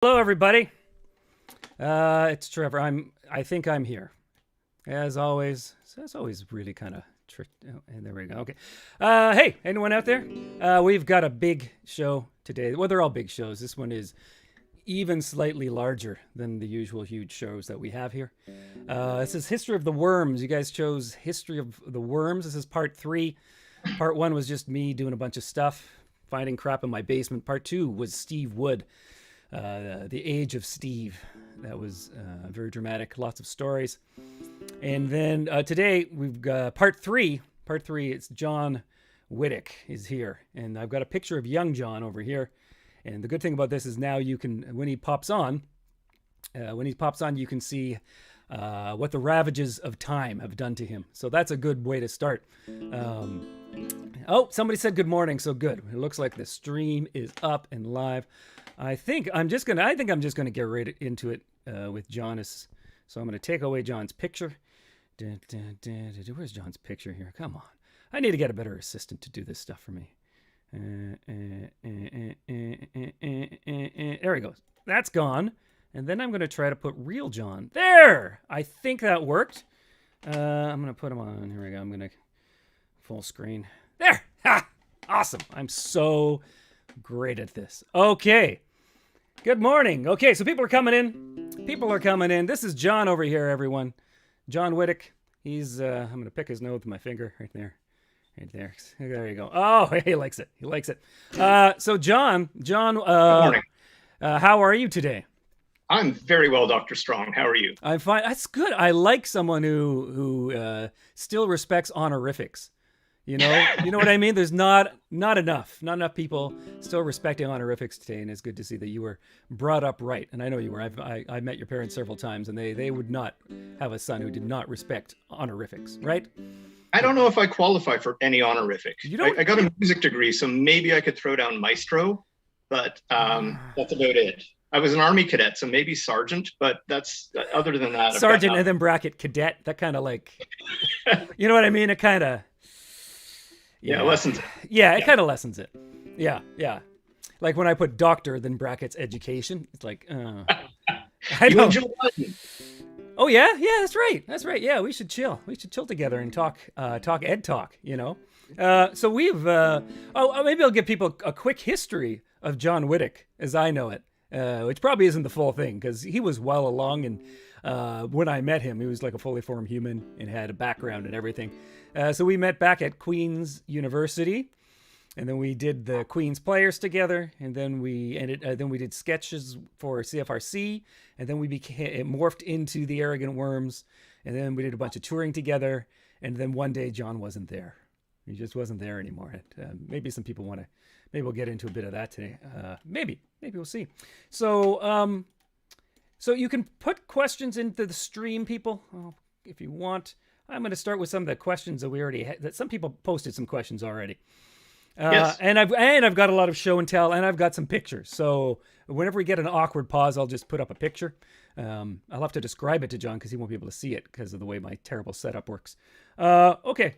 Hello, everybody. It's Trevor. I think I'm here, as always. So it's always really kind of tricky. Oh, and there we go. Okay. Hey, anyone out there? We've got a big show today. Well, they're all big shows. This one is even slightly larger than the usual huge shows that we have here. This is History of the Worms. You guys chose History of the Worms. This is part 3. Part 1 was just me doing a bunch of stuff, finding crap in my basement. Part 2 was Steve Wood. The Age of Steve. That was very dramatic, lots of stories. And then today we've got part 3. Part 3, it's John Whytock is here. And I've got a picture of young John over here. And the good thing about this is now you can, when he pops on, you can see what the ravages of time have done to him. So that's a good way to start. Oh, somebody said good morning, so good. It looks like the stream is up and live. I think I'm just gonna get right into it with John. So I'm gonna take away John's picture. Where's John's picture here? Come on, I need to get a better assistant to do this stuff for me. There he goes. That's gone. And then I'm gonna try to put real John there. I think that worked. I'm gonna put him on. Here we go. I'm gonna full screen. There. Ha! Awesome. I'm so great at this. Okay. Good morning. Okay, so people are coming in. This is John over here, everyone. John Whytock. He's, I'm going to pick his nose with my finger right there. Right there. There you go. Oh, he likes it. So John, Good morning. how are you today? I'm very well, Dr. Strong. How are you? I'm fine. That's good. I like someone who still respects honorifics. You know what I mean? There's not enough people still respecting honorifics today, and it's good to see that you were brought up right. And I know you were. I met your parents several times, and they would not have a son who did not respect honorifics, right? I don't know if I qualify for any honorific. I got a music degree, so maybe I could throw down maestro, but that's about it. I was an Army cadet, so maybe sergeant, but that's other than that. Sergeant and then bracket cadet. That kind of like, you know what I mean? It kind of. Yeah, lessens it. Yeah, it kind of lessens it. Yeah. Like when I put doctor, then brackets education. It's like, I don't. Oh yeah, that's right. Yeah, we should chill. We should chill together and talk ed talk. So we've. Maybe I'll give people a quick history of John Whytock as I know it, which probably isn't the full thing because he was well along and when I met him, he was like a fully formed human and had a background and everything. So we met back at Queen's University, and then we did the Queen's Players together, and then we did sketches for CFRC, and then it morphed into the Arrogant Worms, and then we did a bunch of touring together, and then one day John wasn't there. He just wasn't there anymore. Maybe some people want to. Maybe we'll get into a bit of that today. Maybe we'll see. So you can put questions into the stream, people, if you want. I'm going to start with some of the questions that we already had. That some people posted some questions already. Yes. And I've got a lot of show and tell, and I've got some pictures. So whenever we get an awkward pause, I'll just put up a picture. I'll have to describe it to John because he won't be able to see it because of the way my terrible setup works. Okay.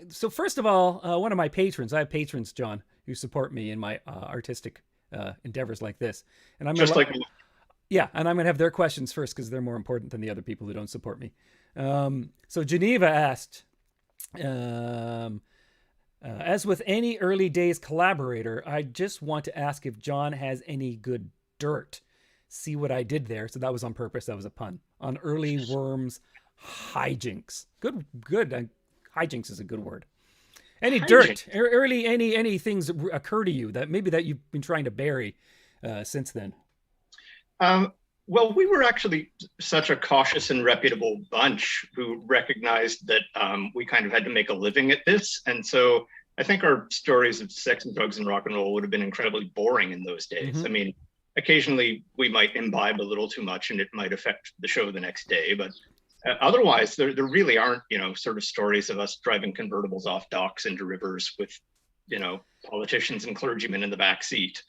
So first of all, one of my patrons. I have patrons, John, who support me in my artistic endeavors like this, and I'm just like me. Yeah, and I'm going to have their questions first because they're more important than the other people who don't support me. So Geneva asked, as with any early days collaborator, I just want to ask if John has any good dirt. See what I did there? So that was on purpose. That was a pun. On early Worms hijinks. Good. Hijinks is a good word. Any dirt, early, any things that occur to you that you've been trying to bury since then? Well, we were actually such a cautious and reputable bunch who recognized that we kind of had to make a living at this. And so I think our stories of sex and drugs and rock and roll would have been incredibly boring in those days. Mm-hmm. I mean, occasionally we might imbibe a little too much and it might affect the show the next day. But otherwise, there really aren't, sort of stories of us driving convertibles off docks into rivers with, politicians and clergymen in the back seat.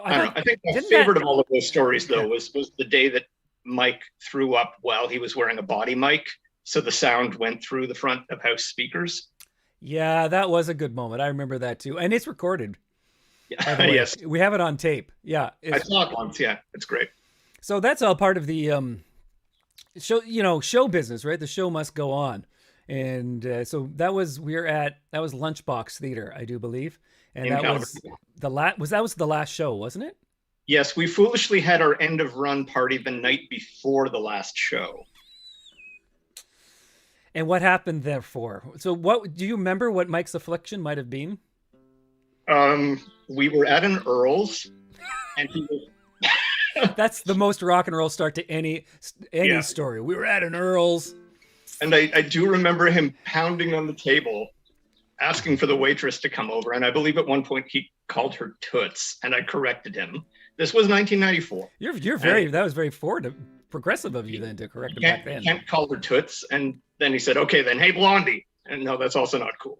I don't know. I think my favorite of all of those stories, though, was the day that Mike threw up while he was wearing a body mic, so the sound went through the front of house speakers. Yeah, that was a good moment. I remember that too, and it's recorded. By the way, Yes, we have it on tape. Yeah, I saw it once. Yeah, it's great. so that's all part of the show. Show business, right? The show must go on, and so that was that was Lunchbox Theater, I do believe, and In that Calgary. was the last show, wasn't it? Yes, we foolishly had our end of run party the night before the last show. And what happened therefore? So, what do you remember? What Mike's affliction might have been? We were at an Earl's, and he was That's the most rock and roll start to any Yeah. story. We were at an Earl's. and I do remember him pounding on the table, asking for the waitress to come over. And I believe at one point he called her Toots, and I corrected him. This was 1994. You're very that was very progressive of you then to correct him back then. Can't call her Toots. And then he said, okay, then, hey, Blondie. And no, that's also not cool.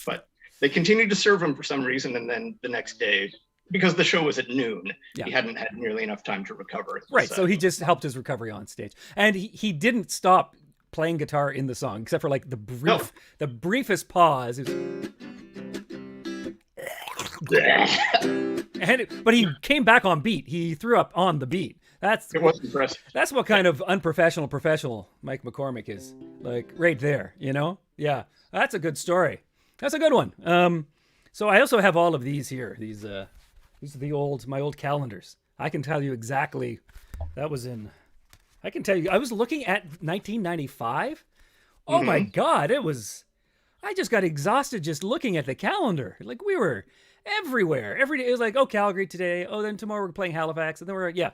But they continued to serve him for some reason. And then the next day, because the show was at noon, he hadn't had nearly enough time to recover. Right. So he just helped his recovery on stage. And he didn't stop playing guitar in the song, except for like the briefest pause. But he came back on beat. He threw up on the beat. It was impressive. That's what kind of professional Mike McCormick is. Like right there, Yeah. That's a good story. That's a good one. So I also have all of these here. These are my old calendars. I can tell you exactly I can tell you I was looking at 1995. Oh my God, I just got exhausted just looking at the calendar. Like we were everywhere. Every day it was like, oh, Calgary today. Oh, then tomorrow we're playing Halifax. And then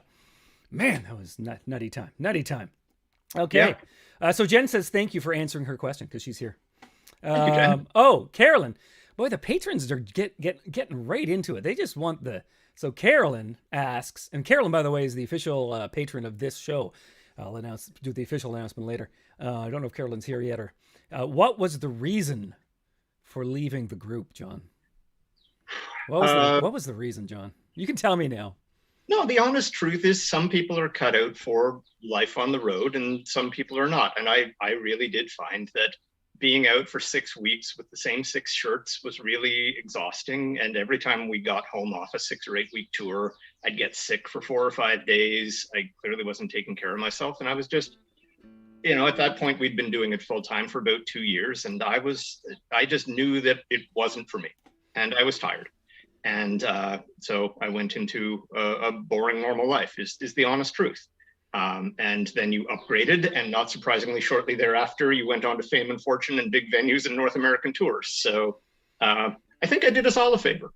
man, that was nutty time. Nutty time. Okay. Yeah. So Jen says, thank you for answering her question because she's here. Thank you, Jen. Oh, Carolyn. Boy, the patrons are getting right into it. They just want So Carolyn asks, and Carolyn, by the way, is the official patron of this show. I'll do the official announcement later. I don't know if Carolyn's here yet. Or what was the reason for leaving the group, John? What was the reason, John? You can tell me now. No, the honest truth is some people are cut out for life on the road and some people are not. And I really did find that being out for 6 weeks with the same 6 shirts was really exhausting. And every time we got home off a 6 or 8 week tour, I'd get sick for 4 or 5 days. I clearly wasn't taking care of myself. And I was just, at that point, we'd been doing it full time for about 2 years. And I just knew that it wasn't for me. And I was tired. And so I went into a boring normal life is the honest truth. And then you upgraded, and not surprisingly, shortly thereafter, you went on to fame and fortune and big venues and North American tours. So I think I did us all a favor.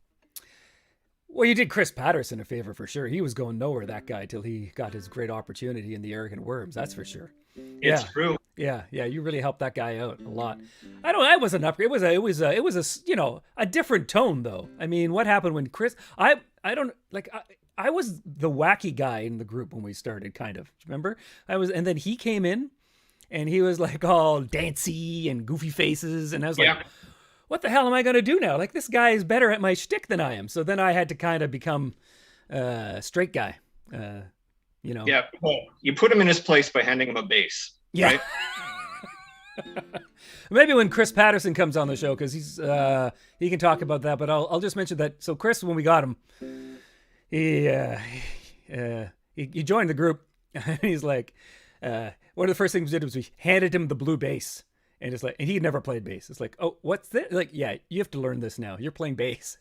Well, you did Chris Patterson a favor for sure. He was going nowhere, that guy, till he got his great opportunity in the Arrogant Worms. That's for sure. It's true. Yeah. You really helped that guy out a lot. I was an upgrade. It was a different tone though. I mean, what happened when Chris? I was the wacky guy in the group when we started, kind of. Remember? And then he came in, and he was like all dancy and goofy faces, and I was like, what the hell am I going to do now? Like, this guy is better at my shtick than I am. So then I had to kind of become a straight guy. Yeah, well, you put him in his place by handing him a bass. Yeah. Right? Maybe when Chris Patterson comes on the show, because he can talk about that. But I'll just mention that. So Chris, when we got him, he joined the group. And he's like, one of the first things we did was we handed him the blue bass, and it's like, and he'd never played bass. It's like, oh, what's this? Like, yeah, you have to learn this now. You're playing bass.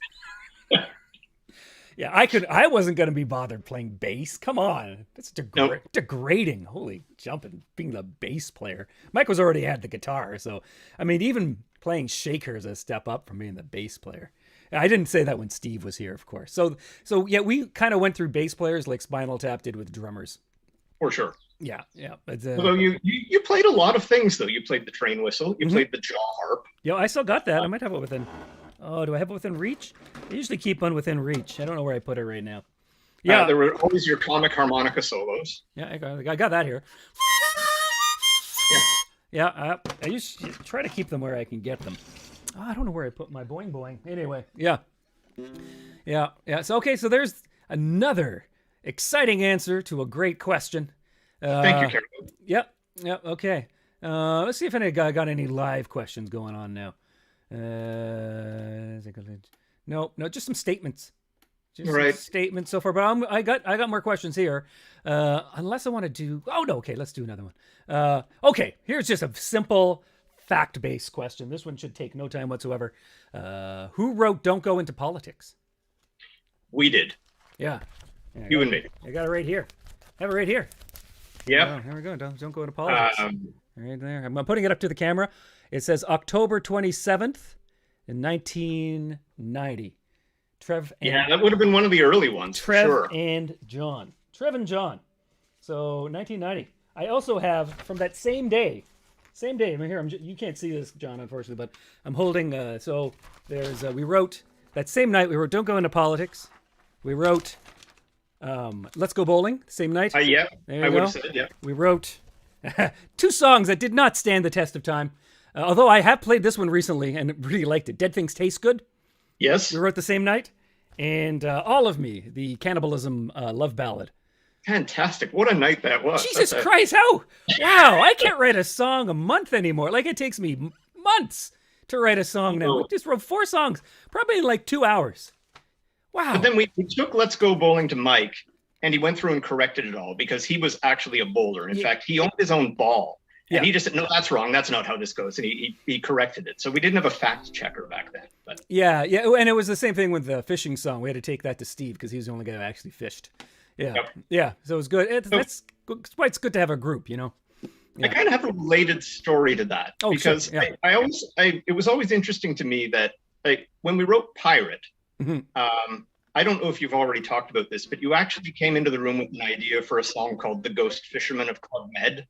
Yeah, I wasn't going to be bothered playing bass. Come on. That's degrading. Holy jumping, being the bass player. Mike already had the guitar. So, I mean, even playing shaker is a step up from being the bass player. I didn't say that when Steve was here, of course. So yeah, we kind of went through bass players like Spinal Tap did with drummers. For sure. Yeah. Although you played a lot of things, though. You played the train whistle. You played the jaw harp. Yeah, I still got that. I might have it within... Oh, do I have it within reach? I usually keep one within reach. I don't know where I put it right now. Yeah. There were always your comic harmonica solos. Yeah, I got that here. Yeah, I used to try to keep them where I can get them. Oh, I don't know where I put my boing boing. Anyway, yeah. So, okay, so there's another exciting answer to a great question. Thank you, Carol. Yep, okay. Let's see if any guy got any live questions going on now. No, just some statements. Just Right. statements so far, but I got more questions here. Unless I want to do. Oh no, okay, let's do another one. Okay, here's just a simple fact-based question. This one should take no time whatsoever. Who wrote "Don't Go Into Politics"? We did. Yeah, You and me. I got it right here. I have it right here. Yeah. Oh, here we go. Don't go into politics. Um, Right there. I'm putting it up to the camera. It says October 27th in 1990. Trev and yeah, that would have been one of the early ones. For Trev sure. and John. Trev and John. So 1990. I also have from that same day. Same day. I mean, here you can't see this, John, unfortunately, but I'm holding. So there's we wrote that same night. We wrote "Don't Go Into Politics." We wrote "Let's Go Bowling" the same night. Yeah, There I you would go. have said, yeah. We wrote 2 songs that did not stand the test of time. Although I have played this one recently and really liked it. "Dead Things Taste Good." Yes. We wrote the same night. And "All of Me," the cannibalism love ballad. Fantastic. What a night that was. Jesus Christ, how? Wow, I can't write a song a month anymore. Like, it takes me months to write a song now. We just wrote 4 songs, probably in like 2 hours. Wow. But then we took "Let's Go Bowling" to Mike, and he went through and corrected it all because he was actually a bowler. In fact, he owned his own ball. And he just said, "No, that's wrong. That's not how this goes." And he corrected it. So we didn't have a fact checker back then. But Yeah, and it was the same thing with the fishing song. We had to take that to Steve because he was the only guy who actually fished. Yeah, yeah. So it was good. That's why it's good to have a group, you know. I kind of have a related story to that because sure. Yeah. it was always interesting to me that, like, when we wrote "Pirate," I don't know if you've already talked about this, but you actually came into the room with an idea for a song called "The Ghost Fisherman of Club Med."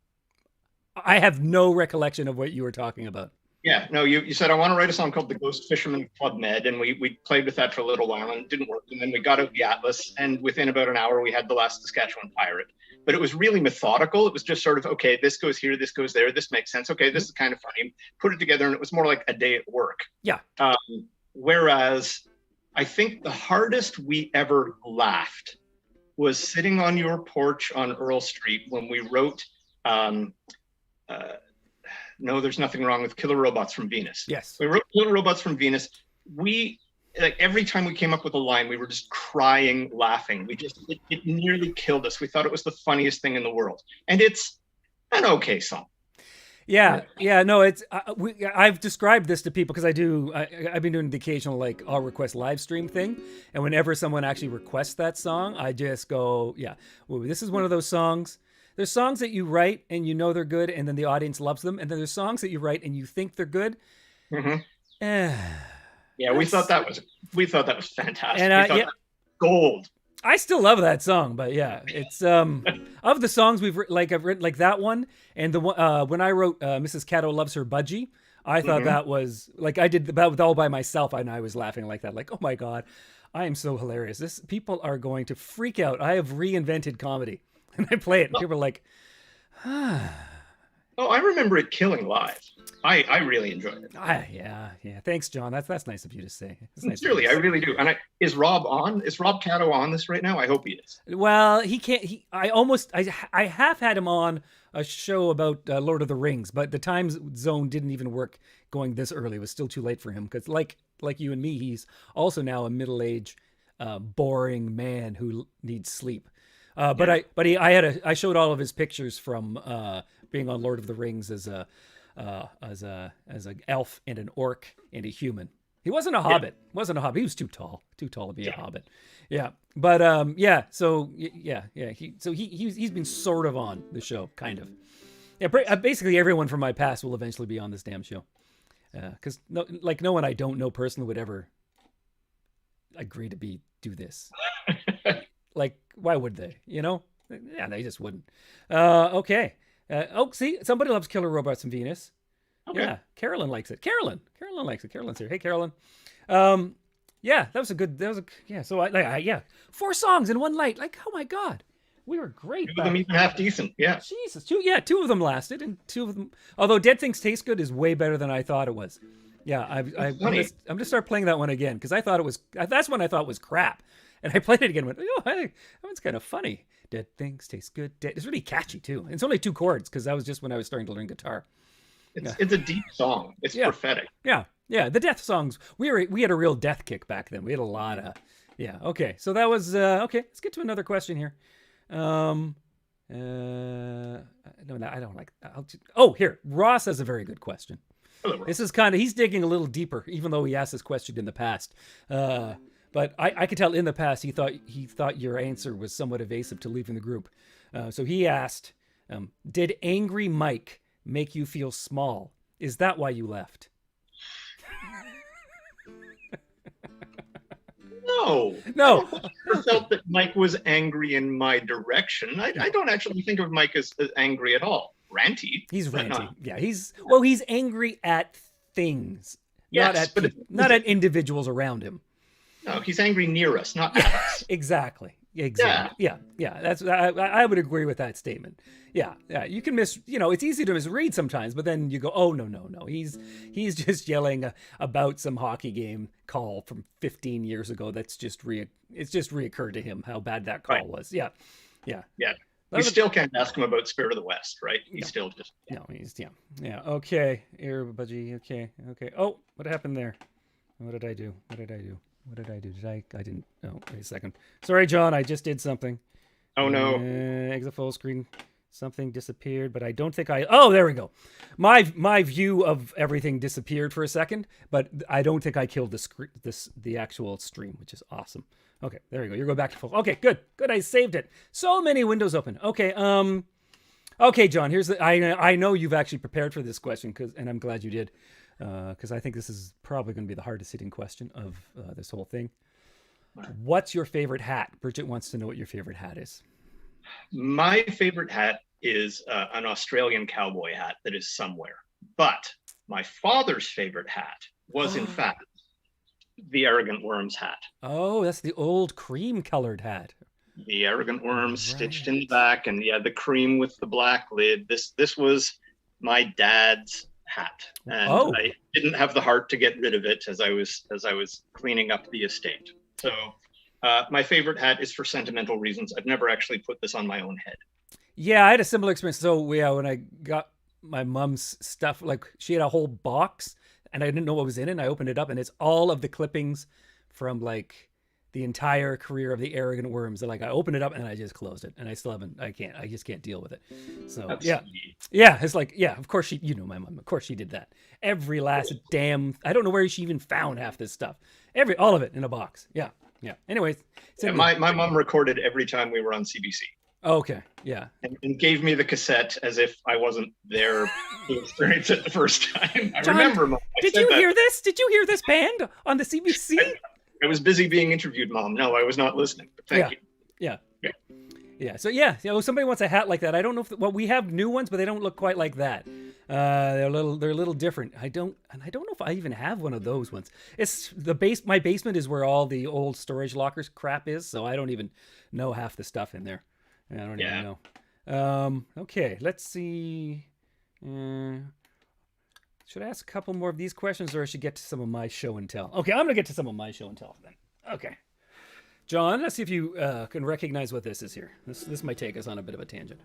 I have no recollection of what you were talking about. Yeah, no, you said, "I want to write a song called "The Ghost Fisherman of Club Med," and we played with that for a little while and it didn't work. And then we got out the Atlas, and within about an hour, we had the last Saskatchewan Pirate. But it was really methodical. It was just sort of, okay, this goes here, this goes there, this makes sense. Okay, this is kind of funny. Put it together, and it was more like a day at work. Yeah. Whereas I think the hardest we ever laughed was sitting on your porch on Earl Street when we wrote "No, There's Nothing Wrong with Killer Robots from Venus." Yes. We wrote "Killer Robots from Venus." We, like, every time we came up with a line, we were just crying, laughing. It nearly killed us. We thought it was the funniest thing in the world. And it's an okay song. Yeah. No, it's I've described this to people because I've been doing the occasional, like, I'll request live stream thing, and whenever someone actually requests that song, I just go, yeah, well, this is one of those songs. There's songs that you write and you know they're good, and then the audience loves them, and then there's songs that you write and you think they're good. Yeah, we thought that was fantastic. And we thought that was gold. I still love that song, but yeah, it's of the songs I've written like that one, and the one when I wrote "Mrs. Caddo Loves Her Budgie," I thought that was, like, I did that all by myself, and I was laughing like that, like, oh my god, I am so hilarious. People are going to freak out. I have reinvented comedy, and I play it, and people are like, Oh, I remember it killing live. I really enjoyed it. Yeah. Thanks, John. That's nice of you to say. Sincerely, I really do. And is Rob on? Is Rob Caddo on this right now? I hope he is. Well, he can't. I have had him on a show about Lord of the Rings, but the time zone didn't even work going this early. It was still too late for him because, like you and me, he's also now a middle-aged, boring man who needs sleep. I showed all of his pictures from being on Lord of the Rings as an elf and an orc and a human. He wasn't a hobbit. Wasn't a hobbit. He was too tall to be a hobbit. Yeah, but he's been sort of on the show, kind of. Yeah, basically everyone from my past will eventually be on this damn show. Because no one I don't know personally would ever agree to do this. Like, why would they? You know? Yeah, they just wouldn't. Okay. See, somebody loves Killer Robots from Venus. Okay. Yeah, Carolyn likes it. Carolyn likes it. Carolyn's here. Hey, Carolyn. Yeah, that was a. So I 4 songs in one night. Like, oh my god, we were great. 2 of them even half decent. Yeah. Jesus, 2 of them lasted, and 2 of them. Although "Dead Things Taste Good" is way better than I thought it was. Yeah, I'm gonna start playing that one again because I thought it was. That's one I thought was crap, and I played it again. And went, oh, hey, that one's kind of funny. Dead things taste good. It's really catchy too. It's only 2 chords because that was just when I was starting to learn guitar. It's a deep song. It's prophetic. Yeah. The death songs. We had a real death kick back then. We had a lot of, Yeah. Okay. So that was okay. Let's get to another question here. No, I don't like. Oh, here. Ross has a very good question. Hello, Ross. This is he's digging a little deeper, even though he asked this question in the past. But I could tell in the past he thought your answer was somewhat evasive to leaving the group. So he asked, "Did Angry Mike make you feel small? Is that why you left?" No. I felt that Mike was angry in my direction. I don't actually think of Mike as angry at all. Ranty. He's ranty. Not, yeah, he's angry at things, yes, not at individuals around him. No, he's angry near us, not at us. Exactly. Yeah. That's I would agree with that statement. Yeah. You can it's easy to misread sometimes, but then you go, oh no. He's just yelling about some hockey game call from 15 years ago. It's just reoccurred to him how bad that call was. Yeah. You still can't ask him about Spirit of the West, right? He's still just yeah. Okay, budgie. Okay. Oh, what happened there? What did I do? I didn't. Oh, wait a second. Sorry, John. I just did something. Oh no. Exit full screen. Something disappeared, but I don't think Oh, there we go. My view of everything disappeared for a second, but I don't think I killed the actual stream, which is awesome. Okay, there you go. You're going back to full. Okay, good. I saved it. So many windows open. Okay, okay, John. Here's I know you've actually prepared for this question and I'm glad you did, because I think this is probably going to be the hardest hitting question of this whole thing. What's your favorite hat? Bridget wants to know what your favorite hat is. My favorite hat is an Australian cowboy hat that is somewhere. But my father's favorite hat was, in fact, the Arrogant Worms hat. Oh, that's the old cream-colored hat. The Arrogant Worms stitched in the back, and the cream with the black lid. This was my dad's hat, and I didn't have the heart to get rid of it as I was cleaning up the estate. So my favorite hat is for sentimental reasons. I've never actually put this on my own head. Yeah, I had a similar experience. So when I got my mom's stuff, like she had a whole box and I didn't know what was in it. And I opened it up and it's all of the clippings from like the entire career of the Arrogant Worms. And like I opened it up and I just closed it, and I still haven't. I just can't deal with it. So That's yeah, sweet. yeah. It's like of course my mom. Of course she did that. Every last damn. I don't know where she even found half this stuff. All of it in a box. Yeah. Anyways, my mom recorded every time we were on CBC. Okay. Yeah. And gave me the cassette as if I wasn't there to experience it the first time. John, remember, Mom. Did you hear this? Did you hear this band on the CBC? I was busy being interviewed, Mom. No, I was not listening. But thank you. Yeah. So somebody wants a hat like that. I don't know if we have new ones, but they don't look quite like that. They're a little different. I don't know if I even have one of those ones. It's my basement is where all the old storage lockers crap is, so I don't even know half the stuff in there. I don't even know. Okay, let's see. Should I ask a couple more of these questions, or I should get to some of my show and tell? Okay, I'm gonna get to some of my show and tell then. Okay. John, let's see if you can recognize what this is here. This might take us on a bit of a tangent.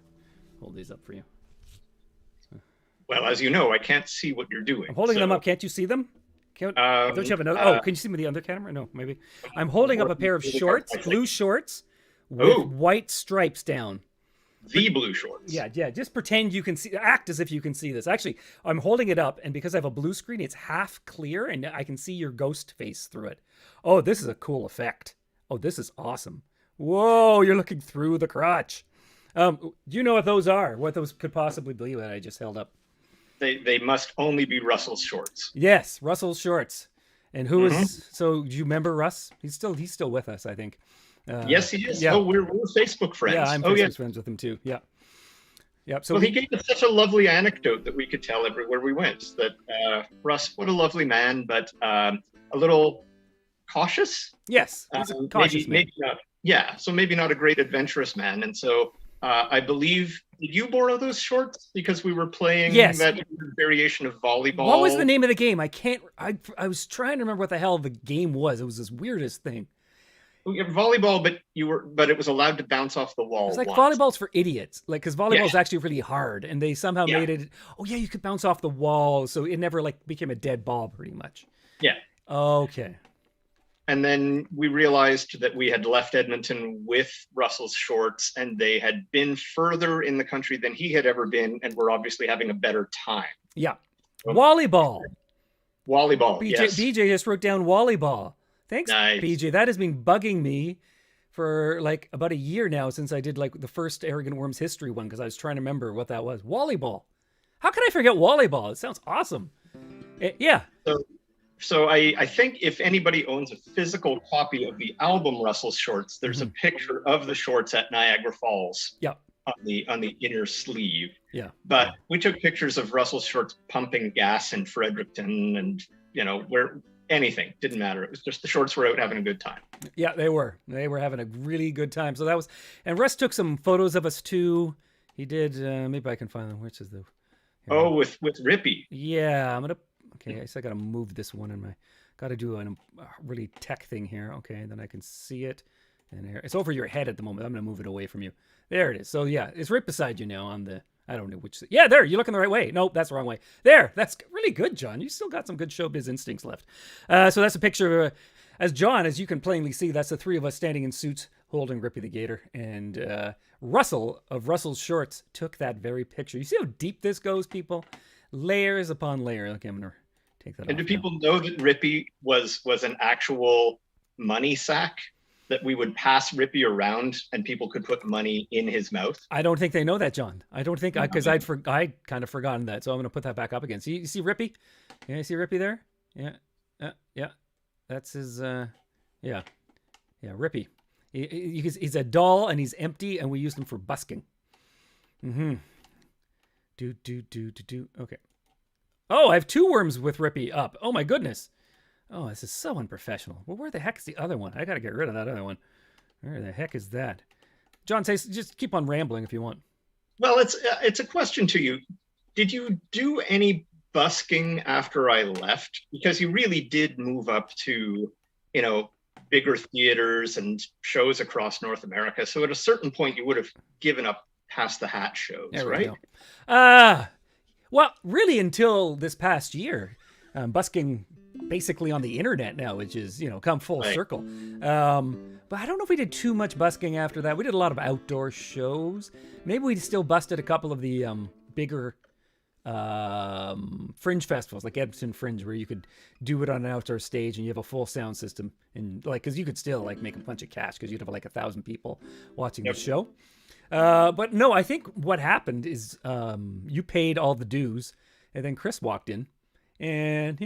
Hold these up for you. Well, as you know, I can't see what you're doing. I'm holding them up. Can't you see them? Don't you have another? Can you see them with the other camera? No, maybe. I'm holding up a pair of shorts, blue shorts, with white stripes down. The blue shorts. Yeah. Just pretend you can see. Act as if you can see this. Actually, I'm holding it up, and because I have a blue screen, it's half clear, and I can see your ghost face through it. Oh, this is a cool effect. Oh, this is awesome. Whoa, you're looking through the crotch. Do you know what those are? What those could possibly be that I just held up? They must only be Russell's shorts. Yes, Russell's shorts. And who is? So do you remember Russ? He's still with us, I think. Yes, he is. Yeah. Oh, we're Facebook friends. Yeah, I'm Facebook friends with him too. Yeah. Yep. So he gave us such a lovely anecdote that we could tell everywhere we went. That Russ, what a lovely man, but a little cautious. Yes, he's a cautious man. Maybe not. Yeah, so maybe not a great adventurous man. And so I believe, did you borrow those shorts because we were playing that variation of volleyball? What was the name of the game? I was trying to remember what the hell the game was. It was this weirdest thing. Volleyball, but it was allowed to bounce off the wall. It's like volleyball's for idiots, like because volleyball is actually really hard, and they somehow made it. Oh yeah, you could bounce off the wall, so it never became a dead ball, pretty much. Yeah. Okay. And then we realized that we had left Edmonton with Russell's shorts, and they had been further in the country than he had ever been, and were obviously having a better time. Yeah. Volleyball. Volleyball, BJ, yes. BJ just wrote down volleyball. Thanks, Nice. BJ. That has been bugging me for like about a year now since I did like the first Arrogant Worms history one, because I was trying to remember what that was. Volleyball. How can I forget volleyball? It sounds awesome. Yeah. So I think if anybody owns a physical copy of the album Russell's Shorts, there's a picture of the shorts at Niagara Falls. Yeah. On the inner sleeve. Yeah. But we took pictures of Russell's shorts pumping gas in Fredericton, and where anything didn't matter. It was just the shorts were out having a good time. Yeah, they were having a really good time. So that was, and Russ took some photos of us too. He did. Maybe I can find them. Which is the? Oh, with Rippy. Yeah, I'm gonna. Okay, I gotta move this one in my. Gotta do a really tech thing here. Okay, then I can see it. And here, it's over your head at the moment. I'm gonna move it away from you. There it is. So yeah, it's right beside you now on the. I don't know which. Yeah, there. You're looking the right way. Nope, that's the wrong way. There. That's really good, John. You still got some good showbiz instincts left. So that's a picture of, as John, as you can plainly see, that's the three of us standing in suits holding Rippy the Gator. And Russell of Russell's Shorts took that very picture. You see how deep this goes, people? Layers upon layer. Okay, I'm gonna take that off. And do people know that Rippy was an actual money sack? That we would pass Rippy around and people could put money in his mouth? I don't think they know that, John. I don't think, because I'd kind of forgotten that. So I'm going to put that back up again. See, you see Rippy? Yeah, you see Rippy there? Yeah. Yeah. That's his, yeah, Rippy. He's a doll and he's empty, and we used him for busking. Do. Okay. Oh, I have two worms with Rippy up. Oh my goodness. Oh, this is so unprofessional. Well, where the heck is the other one? I got to get rid of that other one. Where the heck is that? John, just keep on rambling if you want. Well, it's a question to you. Did you do any busking after I left? Because you really did move up to, bigger theaters and shows across North America. So at a certain point, you would have given up Pass the Hat shows, right? Well, really until this past year. Busking basically on the internet now, which is, come full circle. But I don't know if we did too much busking after that. We did a lot of outdoor shows. Maybe we still busted a couple of the bigger fringe festivals, like Edmonton Fringe, where you could do it on an outdoor stage and you have a full sound system, and because you could still make a bunch of cash because you'd have 1,000 people watching the show. But no, I think what happened is you paid all the dues, and then Chris walked in, and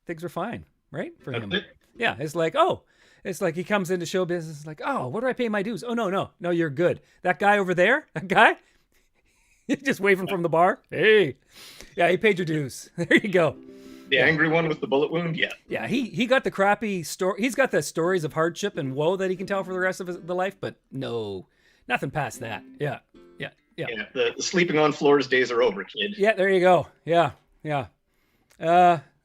things were fine, right? For him. Yeah, it's like he comes into show business, like, oh, what do I pay my dues? Oh, no, you're good. That guy over there, just waving from the bar. Hey, yeah, he paid your dues. There you go. The angry one with the bullet wound, yeah. Yeah, he got the crappy story. He's got the stories of hardship and woe that he can tell for the rest of the life, but no, nothing past that. Yeah. The sleeping on floors days are over, kid. Yeah, there you go. Yeah.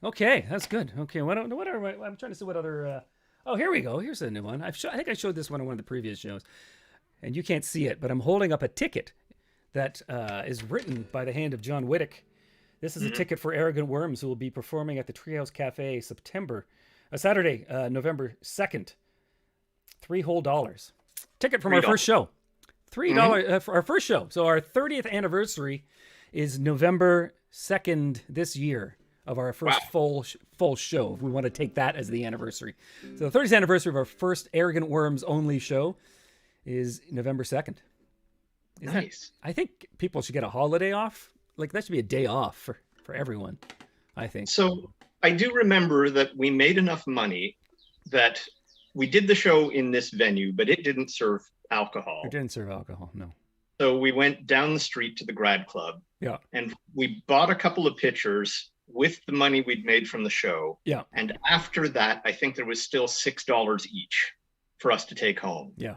Okay, that's good. Okay, what are I'm trying to see what other. Oh, here we go. Here's a new one. I think I showed this one on one of the previous shows, and you can't see it, but I'm holding up a ticket that is written by the hand of John Whytock. This is a ticket for Arrogant Worms, who will be performing at the Treehouse Cafe Saturday, November 2nd. $3 whole. Ticket from our first show. $3 for our first show. So our 30th anniversary is November 2nd this year of our first full show. If we want to take that as the anniversary. So the 30th anniversary of our first Arrogant Worms only show is November 2nd. Nice. I think people should get a holiday off. That should be a day off for everyone, I think. So I do remember that we made enough money that we did the show in this venue, but it didn't serve alcohol. It didn't serve alcohol, no. So we went down the street to the Grad Club. Yeah. And we bought a couple of pitchers with the money we'd made from the show. Yeah. And after that, I think there was still $6 each for us to take home. Yeah.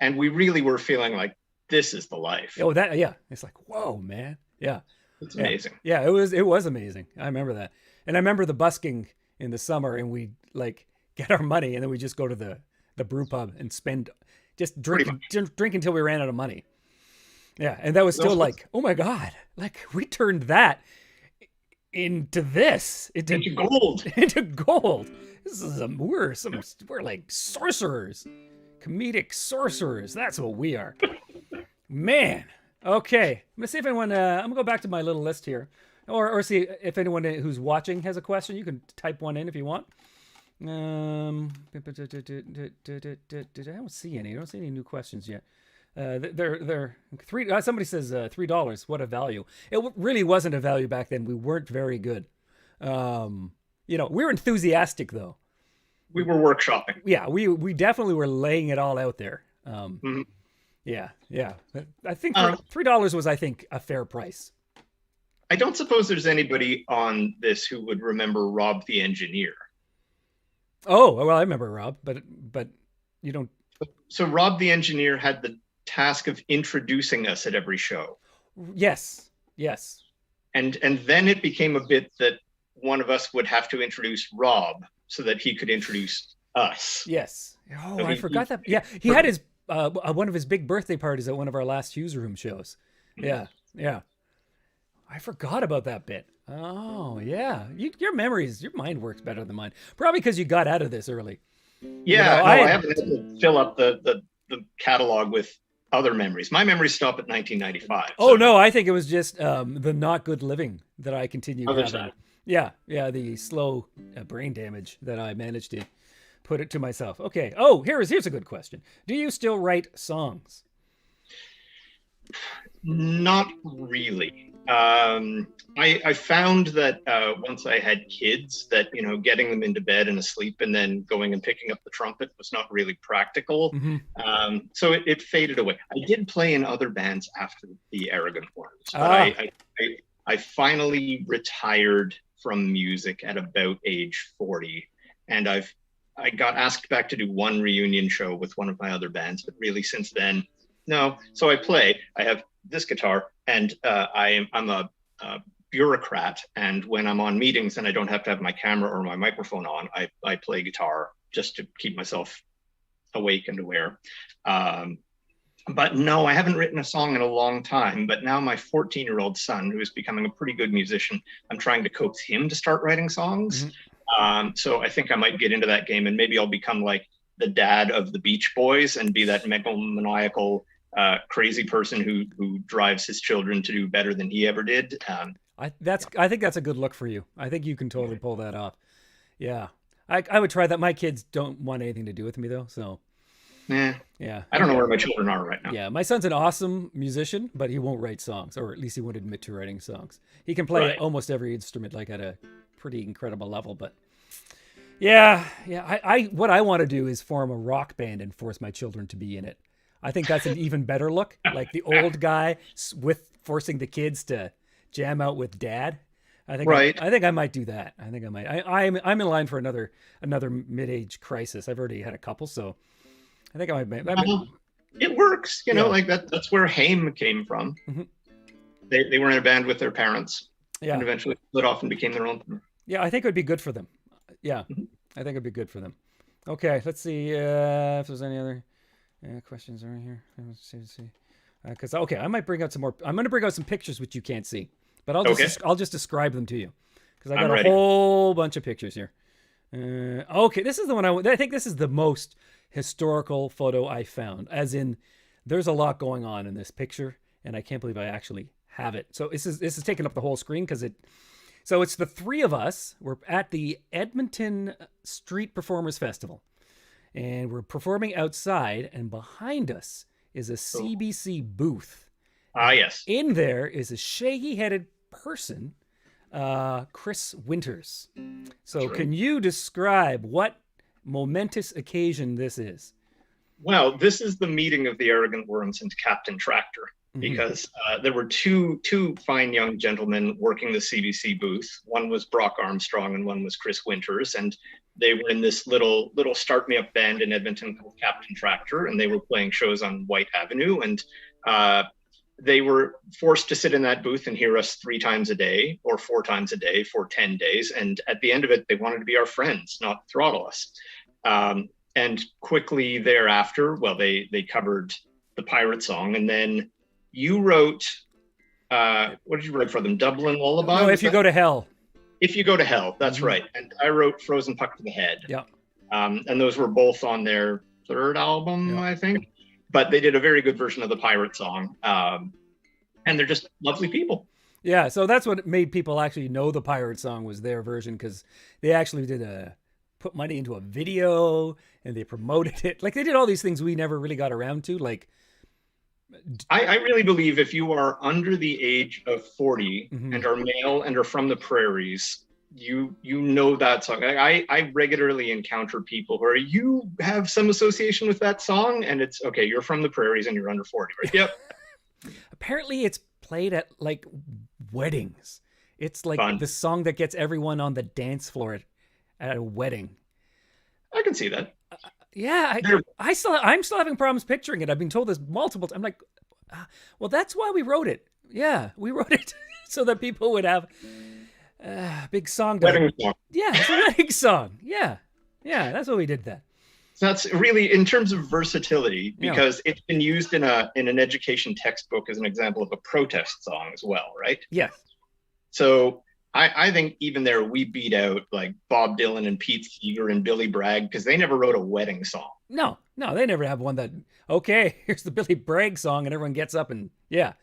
And we really were feeling like, this is the life. Oh, yeah. It's like, whoa, man. Yeah. It's amazing. Yeah, it was amazing. I remember that. And I remember the busking in the summer, and we get our money, and then we just go to the brew pub and drink until we ran out of money. Yeah, and that was still oh my God, we turned that into this, into gold. into gold. This is we're like sorcerers, comedic sorcerers. That's what we are, man. Okay, I'm gonna see if anyone. I'm gonna go back to my little list here, or see if anyone who's watching has a question. You can type one in if you want. I don't see any. I don't see any new questions yet. They're three. Somebody says $3. What a value! It really wasn't a value back then. We weren't very good. We're enthusiastic though. We were workshopping. Yeah, we definitely were laying it all out there. Yeah. I think $3 was, I think, a fair price. I don't suppose there's anybody on this who would remember Rob the engineer. Oh, well, I remember Rob, but you don't. So Rob the engineer had the task of introducing us at every show. Yes. And then it became a bit that one of us would have to introduce Rob so that he could introduce us. Yes. Oh, so I forgot that. Yeah, he had his one of his big birthday parties at one of our last Hughes Room shows. Yeah. I forgot about that bit. Oh, yeah. Your mind works better than mine. Probably because you got out of this early. Yeah, I haven't had to fill up the catalog with other memories. My memories stop at 1995. Oh, no, I think it was just the not good living that I continued having. Side. Yeah, the slow brain damage that I managed to put it to myself. Okay. Oh, here's a good question. Do you still write songs? Not really. I found that once I had kids that, getting them into bed and asleep and then going and picking up the trumpet was not really practical. Mm-hmm. So it faded away. I did play in other bands after the Arrogant Worms, but I finally retired from music at about age 40. And I got asked back to do one reunion show with one of my other bands, but really since then, no. So I play. I have this guitar, and I'm a bureaucrat. And when I'm on meetings and I don't have to have my camera or my microphone on, I play guitar just to keep myself awake and aware. But no, I haven't written a song in a long time. But now my 14-year-old son, who is becoming a pretty good musician, I'm trying to coax him to start writing songs. Mm-hmm. So I think I might get into that game, and maybe I'll become like the dad of the Beach Boys and be that megalomaniacal crazy person who drives his children to do better than he ever did. I think that's a good look for you. I think you can totally pull that off. Yeah, I would try that. My kids don't want anything to do with me though, so. Yeah. I don't know where my children are right now. Yeah, my son's an awesome musician, but he won't write songs, or at least he won't admit to writing songs. He can play almost every instrument, like at a pretty incredible level, but yeah. What I want to do is form a rock band and force my children to be in it. I think that's an even better look, like the old guy with forcing the kids to jam out with dad. I think I might do that. I think I might. I'm in line for another mid-age crisis. I've already had a couple, so I think I might. It works, like that's where Haim came from. Mm-hmm. They were in a band with their parents, and eventually split off and became their own. Yeah, I think it would be good for them. Yeah, mm-hmm. I think it'd be good for them. Okay, let's see if there's any other questions over here. Let's see. Because I might bring out some more. I'm going to bring out some pictures which you can't see, but I'll just describe them to you because I got a whole bunch of pictures here. Okay, this is the one I think this is the most historical photo I found, as in there's a lot going on in this picture and I can't believe I actually have it. So this is taking up the whole screen because it's the three of us. We're at the Edmonton Street Performers Festival and we're performing outside, and behind us is a CBC booth. Yes. In there is a shaggy-headed person, Chris Winters. So can you describe what momentous occasion this is? Well, this is the meeting of the Arrogant Worms and Captain Tractor, because there were two fine young gentlemen working the CBC booth. One was Brock Armstrong and one was Chris Winters, and they were in this little start me up band in Edmonton called Captain Tractor, and they were playing shows on White Avenue, and they were forced to sit in that booth and hear us 3 times a day or 4 times a day for 10 days. And at the end of it, they wanted to be our friends, not throttle us. And quickly thereafter, they covered the Pirate Song. And then you wrote, what did you write for them? Dublin Lullaby? No, If You Go to Hell. If You Go to Hell, that's right. And I wrote Frozen Puck to the Head. Yeah. And those were both on their third album, I think. But they did a very good version of the pirate song. And they're just lovely people. Yeah, so that's what made people actually know the pirate song was their version, because they actually put money into a video and they promoted it. Like, they did all these things we never really got around to. Like, I really believe if you are under the age of 40 and are male and are from the prairies, you know that song. I regularly encounter people where you have some association with that song, and it's okay, you're from the prairies and you're under 40, right? Yep. Apparently it's played at like weddings. It's like Fun. the song that gets everyone on the dance floor at a wedding. I can see that. Yeah, I'm still having problems picturing it. I've been told this multiple times. I'm like, well, that's why we wrote it. Yeah, we wrote it so that people would have a big song. Wedding song. Yeah, it's a wedding song. Yeah, that's what we did that. That's really in terms of versatility, because it's been used in an education textbook as an example of a protest song as well, right? Yes. So I think even there we beat out like Bob Dylan and Pete Seeger and Billy Bragg, because they never wrote a wedding song. No, they never have one that, okay, here's the Billy Bragg song and everyone gets up and no,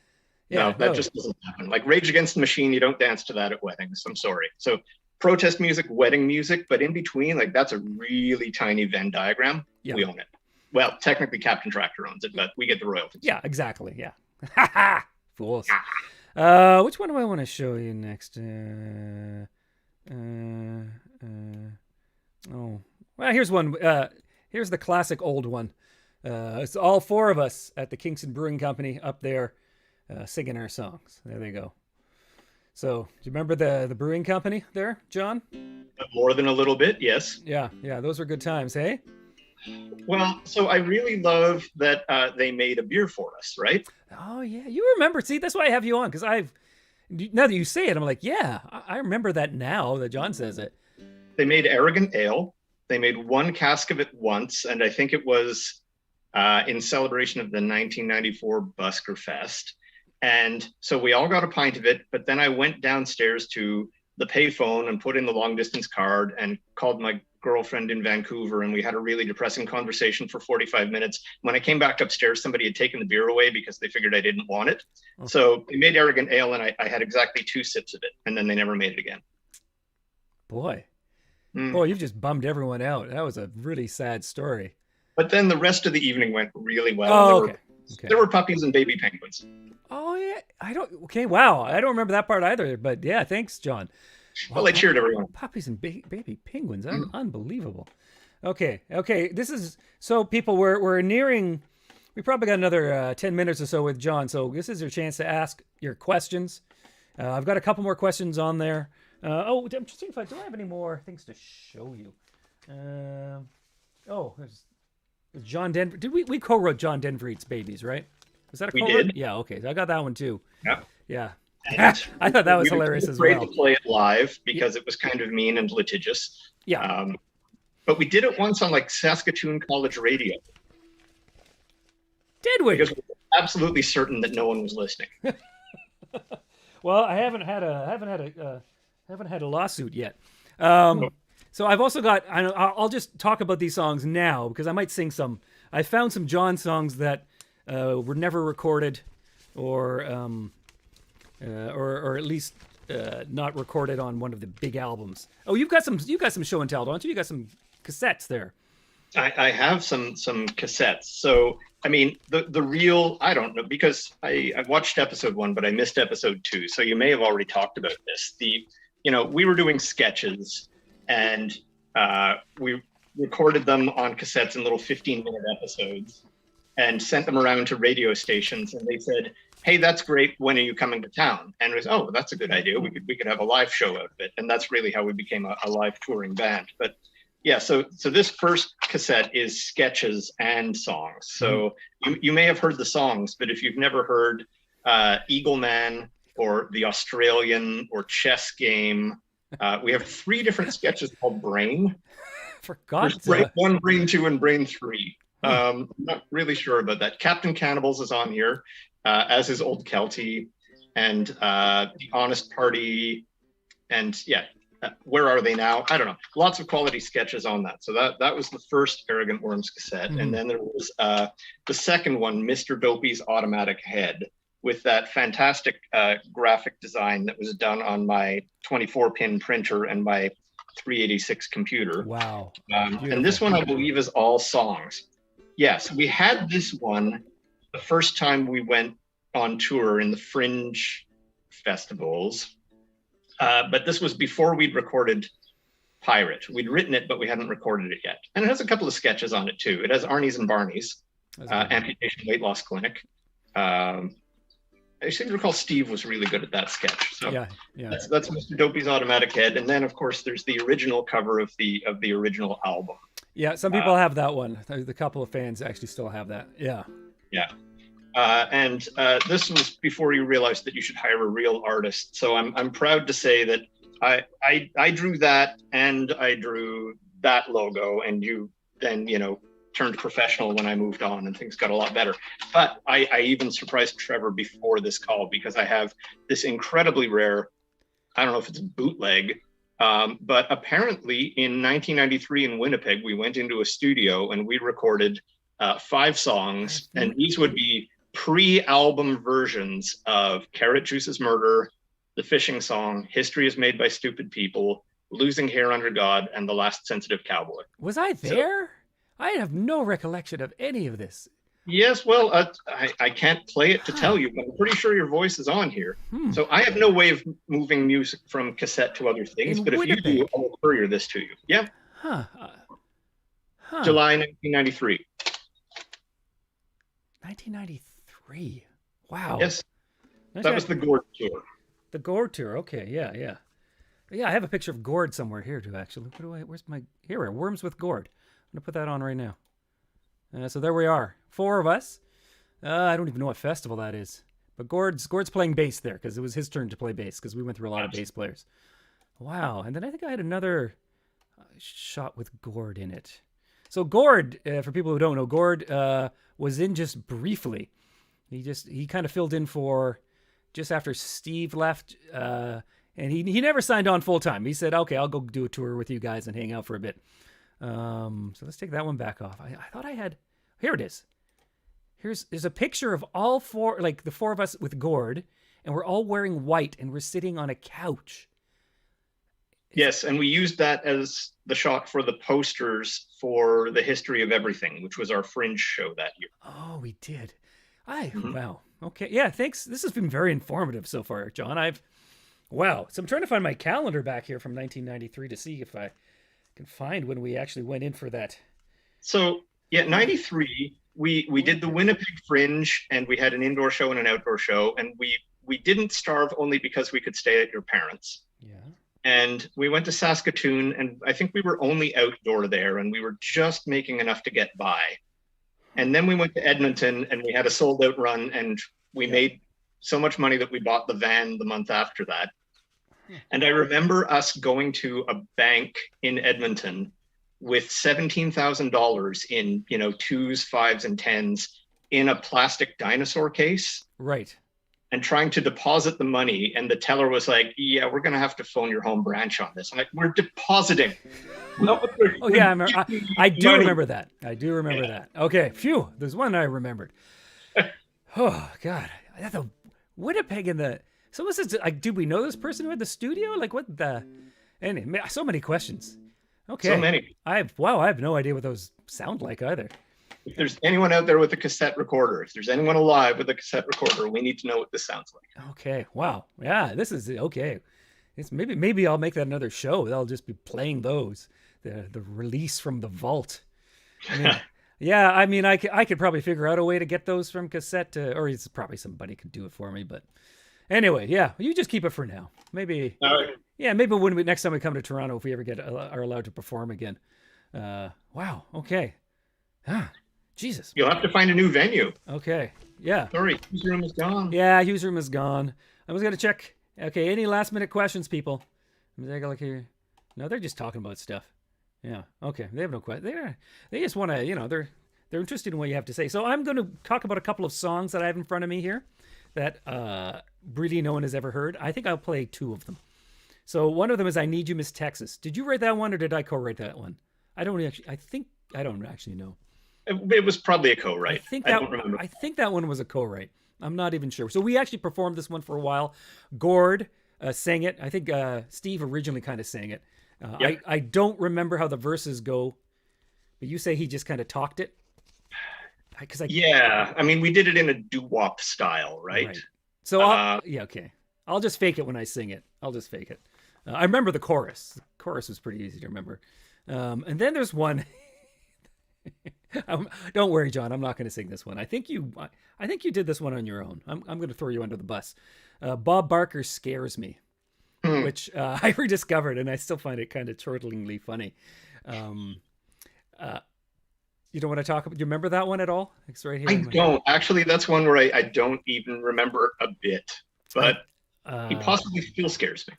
that just doesn't happen. Like Rage Against the Machine, you don't dance to that at weddings. I'm sorry. So protest music, wedding music, but in between, like that's a really tiny Venn diagram. Yeah. We own it. Well, technically Captain Tractor owns it, but we get the royalties. Yeah, exactly. Yeah. Ha ha! Fools. Which one do I want to show you next? Well, here's one. Here's the classic old one. It's all four of us at the Kingston Brewing Company up there singing our songs. There they go. So, do you remember the brewing company there, John? More than a little bit, yes. Yeah, those were good times, hey? Well, so I really love that they made a beer for us, right? Oh, yeah. You remember. See, that's why I have you on, because now that you say it, I'm like, yeah, I remember that now that John says it. They made Arrogant Ale. They made one cask of it once, and I think it was in celebration of the 1994 Busker Fest. And so we all got a pint of it, but then I went downstairs to the payphone and put in the long distance card and called my girlfriend in Vancouver, and we had a really depressing conversation for 45 minutes. When I came back upstairs, somebody had taken the beer away because they figured I didn't want it. Oh. So they made Arrogant Ale, and I had exactly 2 sips of it, and then they never made it again. Boy, you've just bummed everyone out. That was a really sad story. But then the rest of the evening went really well. Oh, okay. There were puppies and baby penguins. Oh, yeah. Wow. I don't remember that part either, but yeah, thanks, John. Well, I cheered everyone. Puppies and baby penguins. Unbelievable. Okay. This is, so people, we're nearing, we probably got another 10 minutes or so with John. So this is your chance to ask your questions. I've got a couple more questions on there. I'm just seeing do I have any more things to show you? There's John Denver. Did we co-wrote John Denver Eats Babies, right? Was that a co-wrote? We did. Yeah, okay. I got that one too. Yeah. I thought that was hilarious as well. We were afraid to play it live because it was kind of mean and litigious. Yeah. But we did it once on like Saskatoon College Radio. Did we? Because we were absolutely certain that no one was listening. Well, I haven't had a lawsuit yet. So I've also got. I'll just talk about these songs now because I might sing some. I found some John songs that were never recorded, or at least not recorded on one of the big albums. Oh, you've got some show and tell, don't you? You got some cassettes there. I have some cassettes. So I mean, the real, I don't know, because I watched episode 1, but I missed episode 2. So you may have already talked about this. We were doing sketches, and we recorded them on cassettes in little 15-minute episodes and sent them around to radio stations. And they said, hey, that's great. When are you coming to town? And it was, oh, that's a good idea. We could have a live show out of it. And that's really how we became a live touring band. But yeah, so this first cassette is sketches and songs. So you may have heard the songs, but if you've never heard Eagle Man or The Australian or Chess Game, we have 3 different sketches called Brain. Forgot. Brain 1, Brain 2, and Brain 3. I'm not really sure about that. Captain Cannibals is on here, as is Old Kelty, and The Honest Party, and yeah, Where Are They Now? I don't know. Lots of quality sketches on that. So that was the first Arrogant Worms cassette. Mhm. And then there was the second one, Mr. Dopey's Automatic Head, with that fantastic graphic design that was done on my 24-pin printer and my 386 computer. Wow. And this one, I believe, is all songs. Yes, we had this one the first time we went on tour in the Fringe festivals. But this was before we'd recorded Pirate. We'd written it, but we hadn't recorded it yet. And it has a couple of sketches on it too. It has Arnie's and Barney's, Amputation Weight Loss Clinic. I seem to recall Steve was really good at that sketch. So yeah. That's Mr. Dopey's Automatic Head. And then of course there's the original cover of the original album. Yeah, some people have that one. The couple of fans actually still have that. Yeah. Yeah. And this was before you realized that you should hire a real artist. So I'm proud to say that I drew that, and I drew that logo, and you then, turned professional when I moved on and things got a lot better. But I even surprised Trevor before this call, because I have this incredibly rare, I don't know if it's a bootleg, but apparently in 1993 in Winnipeg, we went into a studio and we recorded 5 songs, and these would be pre-album versions of Carrot Juice's Murder, The Fishing Song, History is Made by Stupid People, Losing Hair Under God, and The Last Sensitive Cowboy. Was I there? I have no recollection of any of this. Yes, well, I can't play it to tell you, but I'm pretty sure your voice is on here. So I have no way of moving music from cassette to other things, but if you do, I'll courier this to you. Yeah. July 1993. 1993. Wow. Yes. That was the Gord tour. The Gord tour. Okay. Yeah. I have a picture of Gord somewhere here too, actually. Where's my, here, Worms with Gord. I'm going to put that on right now. So there we are. 4 of us. I don't even know what festival that is. But Gord's playing bass there, because it was his turn to play bass, because we went through a lot of bass players. Wow. And then I think I had another shot with Gord in it. So Gord, for people who don't know, Gord was in just briefly. He kind of filled in for just after Steve left, and he never signed on full time. He said, "Okay, I'll go do a tour with you guys and hang out for a bit." So let's take that one back off. I thought I had. Here it is. There's a picture of all 4, like the 4 of us with Gord, and we're all wearing white, and we're sitting on a couch. Yes, and we used that as the shot for the posters for The History of Everything, which was our Fringe show that year. Oh, we did. Wow. Okay. Yeah, thanks. This has been very informative so far, John. Wow. So I'm trying to find my calendar back here from 1993 to see if I can find when we actually went in for that. So, yeah, 93, we did the Winnipeg Fringe, and we had an indoor show and an outdoor show, and we didn't starve only because we could stay at your parents'. Yeah. And we went to Saskatoon, and I think we were only outdoor there, and we were just making enough to get by. And then we went to Edmonton, and we had a sold-out run, and we made so much money that we bought the van the month after that. And I remember us going to a bank in Edmonton with $17,000 in, 2s, 5s, and 10s in a plastic dinosaur case. Right. And trying to deposit the money, and the teller was like, "Yeah, we're gonna have to phone your home branch on this." I'm like, "We're depositing." Oh yeah, I do remember that. I do remember that. Okay, phew. There's one I remembered. Oh God, the Winnipeg in the. So was it like? Did we know this person who had the studio? Like what the? And so many questions. Okay. So many. I have no idea what those sound like either. If there's anyone out there with a cassette recorder, if there's anyone alive with a cassette recorder, we need to know what this sounds like. Okay. Wow. Yeah, this is okay. It's maybe I'll make that another show. They'll just be playing those. The release from the vault. I mean, I could probably figure out a way to get those from cassette to, or it's probably somebody could do it for me. But anyway, yeah, you just keep it for now. Maybe. Yeah, maybe when next time we come to Toronto, if we ever are allowed to perform again. Wow. Okay. Jesus. You'll have to find a new venue. Okay. Yeah. Sorry, Hughes Room is gone. Yeah, Hughes Room is gone. I was gonna check. Okay, any last minute questions, people? Let me take a look here. No, they're just talking about stuff. Yeah. Okay. They have no question. They just want to. They're interested in what you have to say. So I'm going to talk about a couple of songs that I have in front of me here that really no one has ever heard. I think I'll play 2 of them. So one of them is "I Need You, Miss Texas." Did you write that one, or did I co-write that one? I don't actually. I don't actually know. It was probably a co-write. I don't remember. I think that one was a co-write. I'm not even sure. So we actually performed this one for a while. Gord sang it. I think Steve originally kind of sang it. Yep. I don't remember how the verses go, but you say he just kind of talked it. Yeah, I mean, we did it in a doo-wop style, right? So yeah, okay. I'll just fake it when I sing it. I'll just fake it. I remember the chorus. The chorus was pretty easy to remember. And then there's one. Don't worry, John. I'm not going to sing this one. I think you did this one on your own. I'm going to throw you under the bus. Bob Barker Scares Me, which I rediscovered, and I still find it kind of chortlingly funny. You don't want to talk about? Do you remember that one at all? It's right here. I don't actually. That's one where I don't even remember a bit, but he possibly still scares me.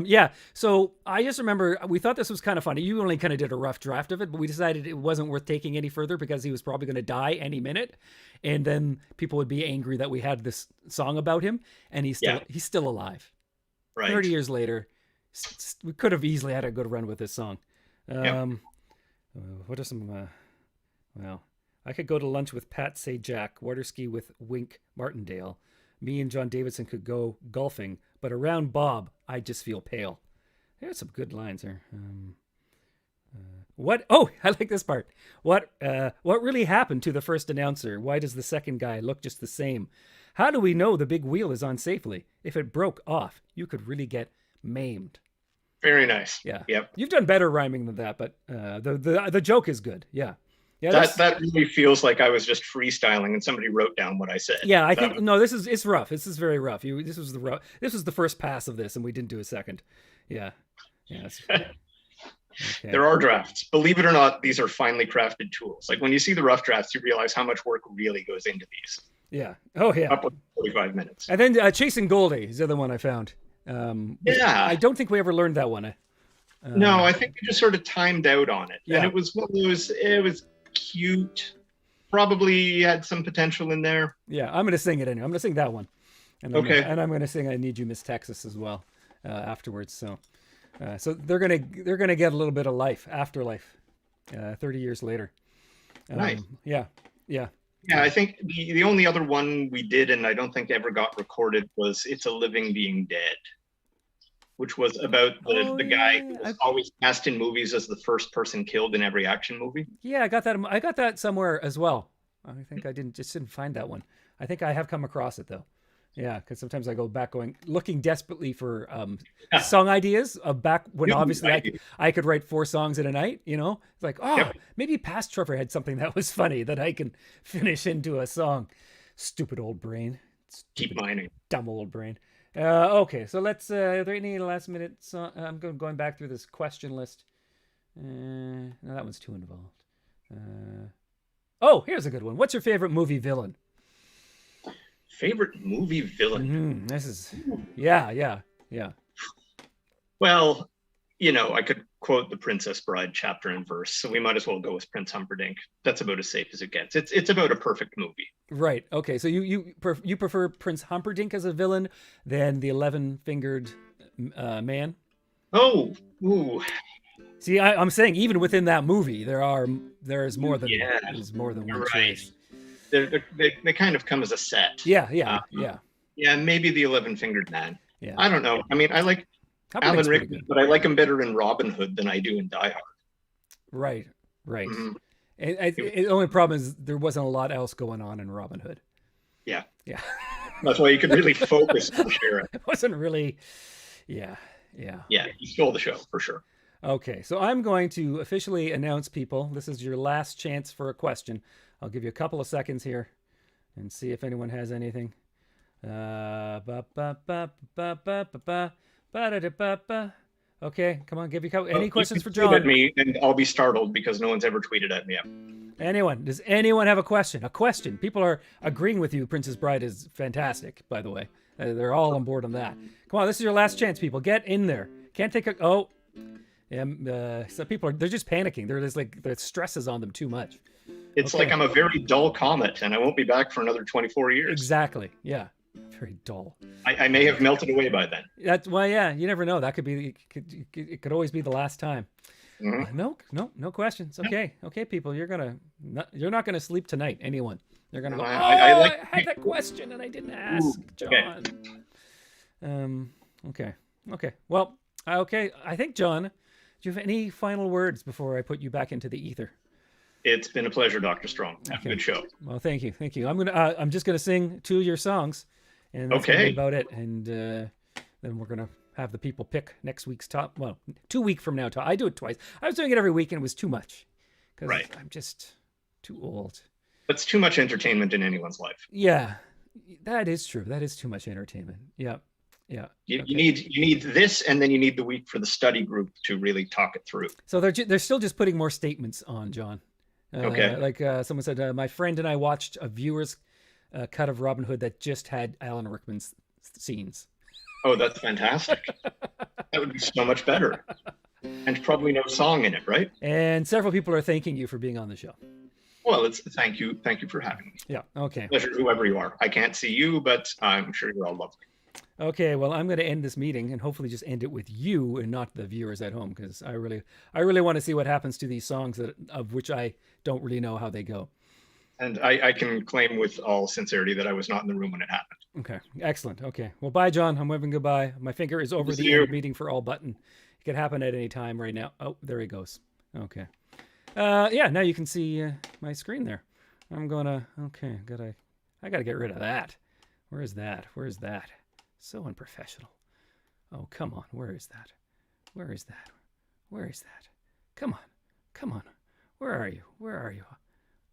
Yeah. So I just remember we thought this was kind of funny. You only kind of did a rough draft of it, but we decided it wasn't worth taking any further because he was probably going to die any minute, and then people would be angry that we had this song about him, and he's still alive. Right. 30 years later, we could have easily had a good run with this song. What are some? Well, I could go to lunch with Pat Sajak, water ski with Wink Martindale. Me and John Davidson could go golfing, but around Bob, I just feel pale. There's some good lines there. What? Oh, I like this part. What really happened to the first announcer? Why does the second guy look just the same? How do we know the big wheel is on safely? If it broke off, you could really get maimed. Very nice. Yeah. Yep. You've done better rhyming than that, but the joke is good. Yeah. Yeah, that really feels like I was just freestyling and somebody wrote down what I said. Yeah, I think no. It's rough. This is very rough. This was the first pass of this, and we didn't do a second. Yeah. Okay. There are drafts. Believe it or not, these are finely crafted tools. Like when you see the rough drafts, you realize how much work really goes into these. Yeah. Oh yeah. Up to 45 minutes. And then Chasing Goldie is the other one I found. Yeah. I don't think we ever learned that one. No, I think we just sort of timed out on it, yeah. And it was one of those. It was cute, probably had some potential in there. Yeah, I'm gonna sing it anyway. I'm gonna sing that one, and I'm gonna sing "I Need You, Miss Texas" as well afterwards. So they're gonna get a little bit of afterlife, 30 years later. Nice. Yeah. I think the only other one we did, and I don't think ever got recorded, was "It's a Living Being Dead," which was about the guy who was always cast in movies as the first person killed in every action movie. Yeah, I got that somewhere as well. I think I didn't find that one. I think I have come across it though. Yeah, because sometimes I go back looking desperately for song ideas back when obviously I could write 4 songs in a night, It's like, maybe past Trevor had something that was funny that I can finish into a song. Stupid old brain. Keep mining. Dumb old brain. Okay, so let's. Are there any last minute? I'm going back through this question list. No, that one's too involved. Here's a good one. What's your favorite movie villain? Favorite movie villain? This is, yeah. Well, I could quote The Princess Bride chapter and verse, so we might as well go with Prince Humperdinck. That's about as safe as it gets. It's about a perfect movie. Right. Okay. So you prefer Prince Humperdinck as a villain than the 11-fingered man? Oh, ooh. See, I'm saying even within that movie, there is more than one choice. They kind of come as a set. Yeah. Yeah, maybe the 11-fingered man. Yeah. I don't know. I mean, I like Alan Rickman, but I like him better in Robin Hood than I do in Die Hard. Right. Mm-hmm. And the only problem is there wasn't a lot else going on in Robin Hood. Yeah. That's why you could really focus on the sheriff. It wasn't really. Yeah. Yeah, he stole the show for sure. Okay, so I'm going to officially announce, people, this is your last chance for a question. I'll give you a couple of seconds here and see if anyone has anything. Okay, come on, give you any questions for John? Tweet at me, and I'll be startled because no one's ever tweeted at me yet. Does anyone have a question? A question. People are agreeing with you. Princess Bride is fantastic, by the way. They're all on board on that. Come on, this is your last chance, people. Get in there. Can't take a. So people they're just panicking. They're just like the stress is on them too much. It's like I'm a very dull comet, and I won't be back for another 24 years. Exactly. Yeah. Very dull. I may have melted away by then. That's why, yeah, you never know. That could be, it could always be the last time. Mhm. No questions. Okay, people, you're not gonna sleep tonight. Anyone? You're gonna go. I like. I had that question and I didn't ask, John. Okay. Well, okay. I think, John, do you have any final words before I put you back into the ether? It's been a pleasure, Dr. Strong. Have a good show. Well, thank you. I'm just gonna sing 2 of your songs, and that's gonna be about it. And then we're gonna have the people pick next week's top. Well, 2 weeks from now. I do it twice. I was doing it every week, and it was too much because I'm just too old. It's too much entertainment in anyone's life. Yeah, that is true. That is too much entertainment. Yeah. You need this, and then you need the week for the study group to really talk it through. So they're still just putting more statements on, John. Okay. Like someone said, my friend and I watched a viewer's cut of Robin Hood that just had Alan Rickman's scenes. Oh, that's fantastic. That would be so much better. And probably no song in it, right? And several people are thanking you for being on the show. Well, thank you for having me. Yeah. Okay. Pleasure, whoever you are. I can't see you, but I'm sure you're all lovely. Okay. Well, I'm going to end this meeting and hopefully just end it with you and not the viewers at home, because I really want to see what happens to these songs of which I don't really know how they go. And I can claim with all sincerity that I was not in the room when it happened. Okay. Excellent. Okay. Well, bye, John. I'm waving goodbye. My finger is over the end meeting for all button. It could happen at any time right now. Oh, there he goes. Okay. Yeah, now you can see my screen there. I'm gonna, okay, I gotta get rid of that. Where is that? So unprofessional. Oh, come on. Where is that? Come on. Where are you?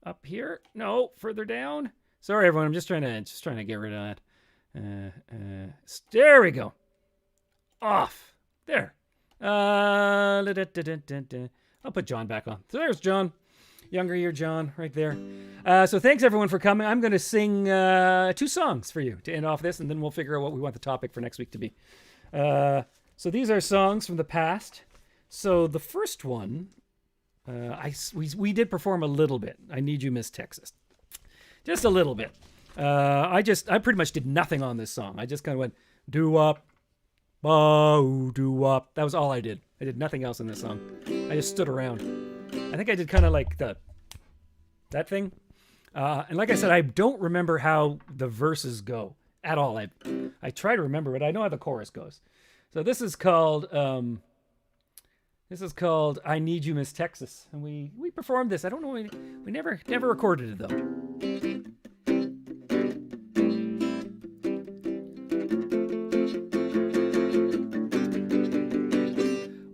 Up here? No, further down. Sorry, everyone. I'm just trying to get rid of that. There we go. Off. There. I'll put John back on. So there's John. Younger year John right there. So thanks everyone for coming. I'm going to sing 2 songs for you to end off this, and then we'll figure out what we want the topic for next week to be. So these are songs from the past. So the first one, we did perform a little bit. I Need You, Miss Texas. Just a little bit. I pretty much did nothing on this song. I just kind of went doo-wop, doo-wop. That was all I did. I did nothing else in this song. I just stood around. I think I did kind of like that thing. And like I said, I don't remember how the verses go at all. I try to remember, but I know how the chorus goes. So this is called I Need You, Miss Texas. And we performed this. I don't know, we never recorded it though.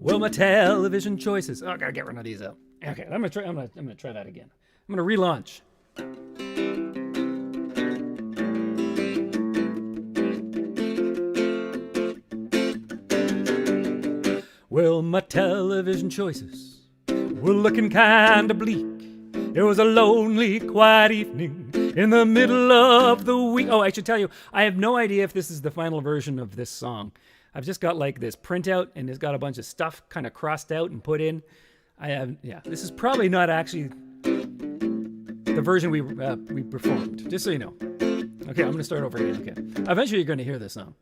Well, my television choices. Oh, I gotta get rid of these out. Okay, I'm gonna try that again. I'm gonna relaunch. Well, my television choices were looking kinda bleak. It was a lonely, quiet evening in the middle of the week. Oh, I should tell you, I have no idea if this is the final version of this song. I've just got like this printout, and it's got a bunch of stuff kind of crossed out and put in. This is probably not actually the version we performed, just so you know. Okay, I'm going to start over again. Okay. Eventually you're going to hear this song.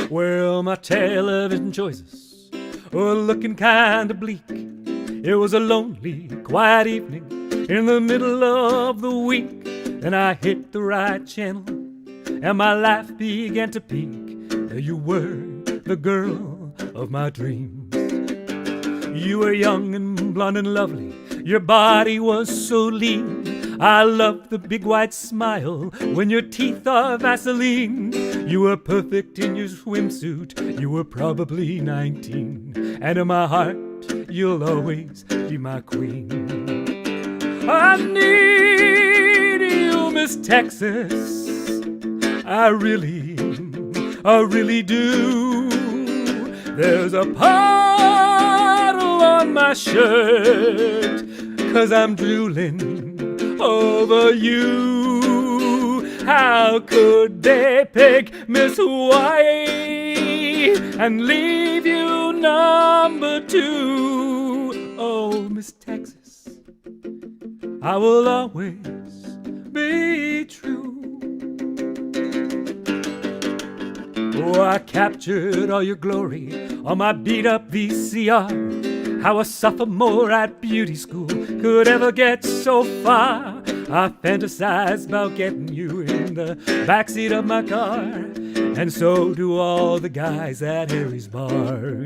Well, my television choices were looking kind of bleak. It was a lonely, quiet evening in the middle of the week. Then I hit the right channel, and my life began to peak. You were the girl of my dreams. You were young and blonde and lovely. Your body was so lean. I loved the big white smile when your teeth are Vaseline. You were perfect in your swimsuit. You were probably 19. And in my heart, you'll always be my queen. I need you, Miss Texas. I really do. There's a puddle on my shirt, 'cause I'm drooling over you. How could they pick Miss White and leave you number 2? Oh, Miss Texas, I will always be true. Oh, I captured all your glory on my beat-up VCR. How a sophomore at beauty school could ever get so far. I fantasize about getting you in the backseat of my car, and so do all the guys at Harry's bar.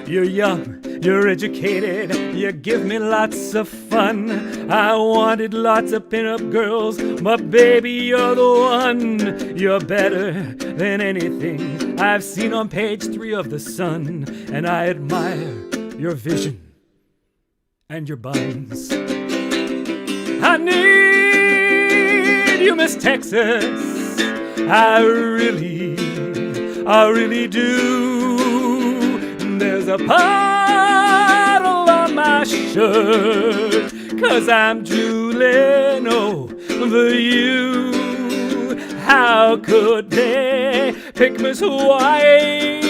You're young, you're educated, you give me lots of fun. I wanted lots of pinup girls, but baby, you're the one. You're better than anything I've seen on page 3 of The Sun, and I admire your vision and your buns. I need you, Miss Texas. I really do. There's a puddle on my shirt, 'cause I'm drooling over you. How could they pick Miss Hawaii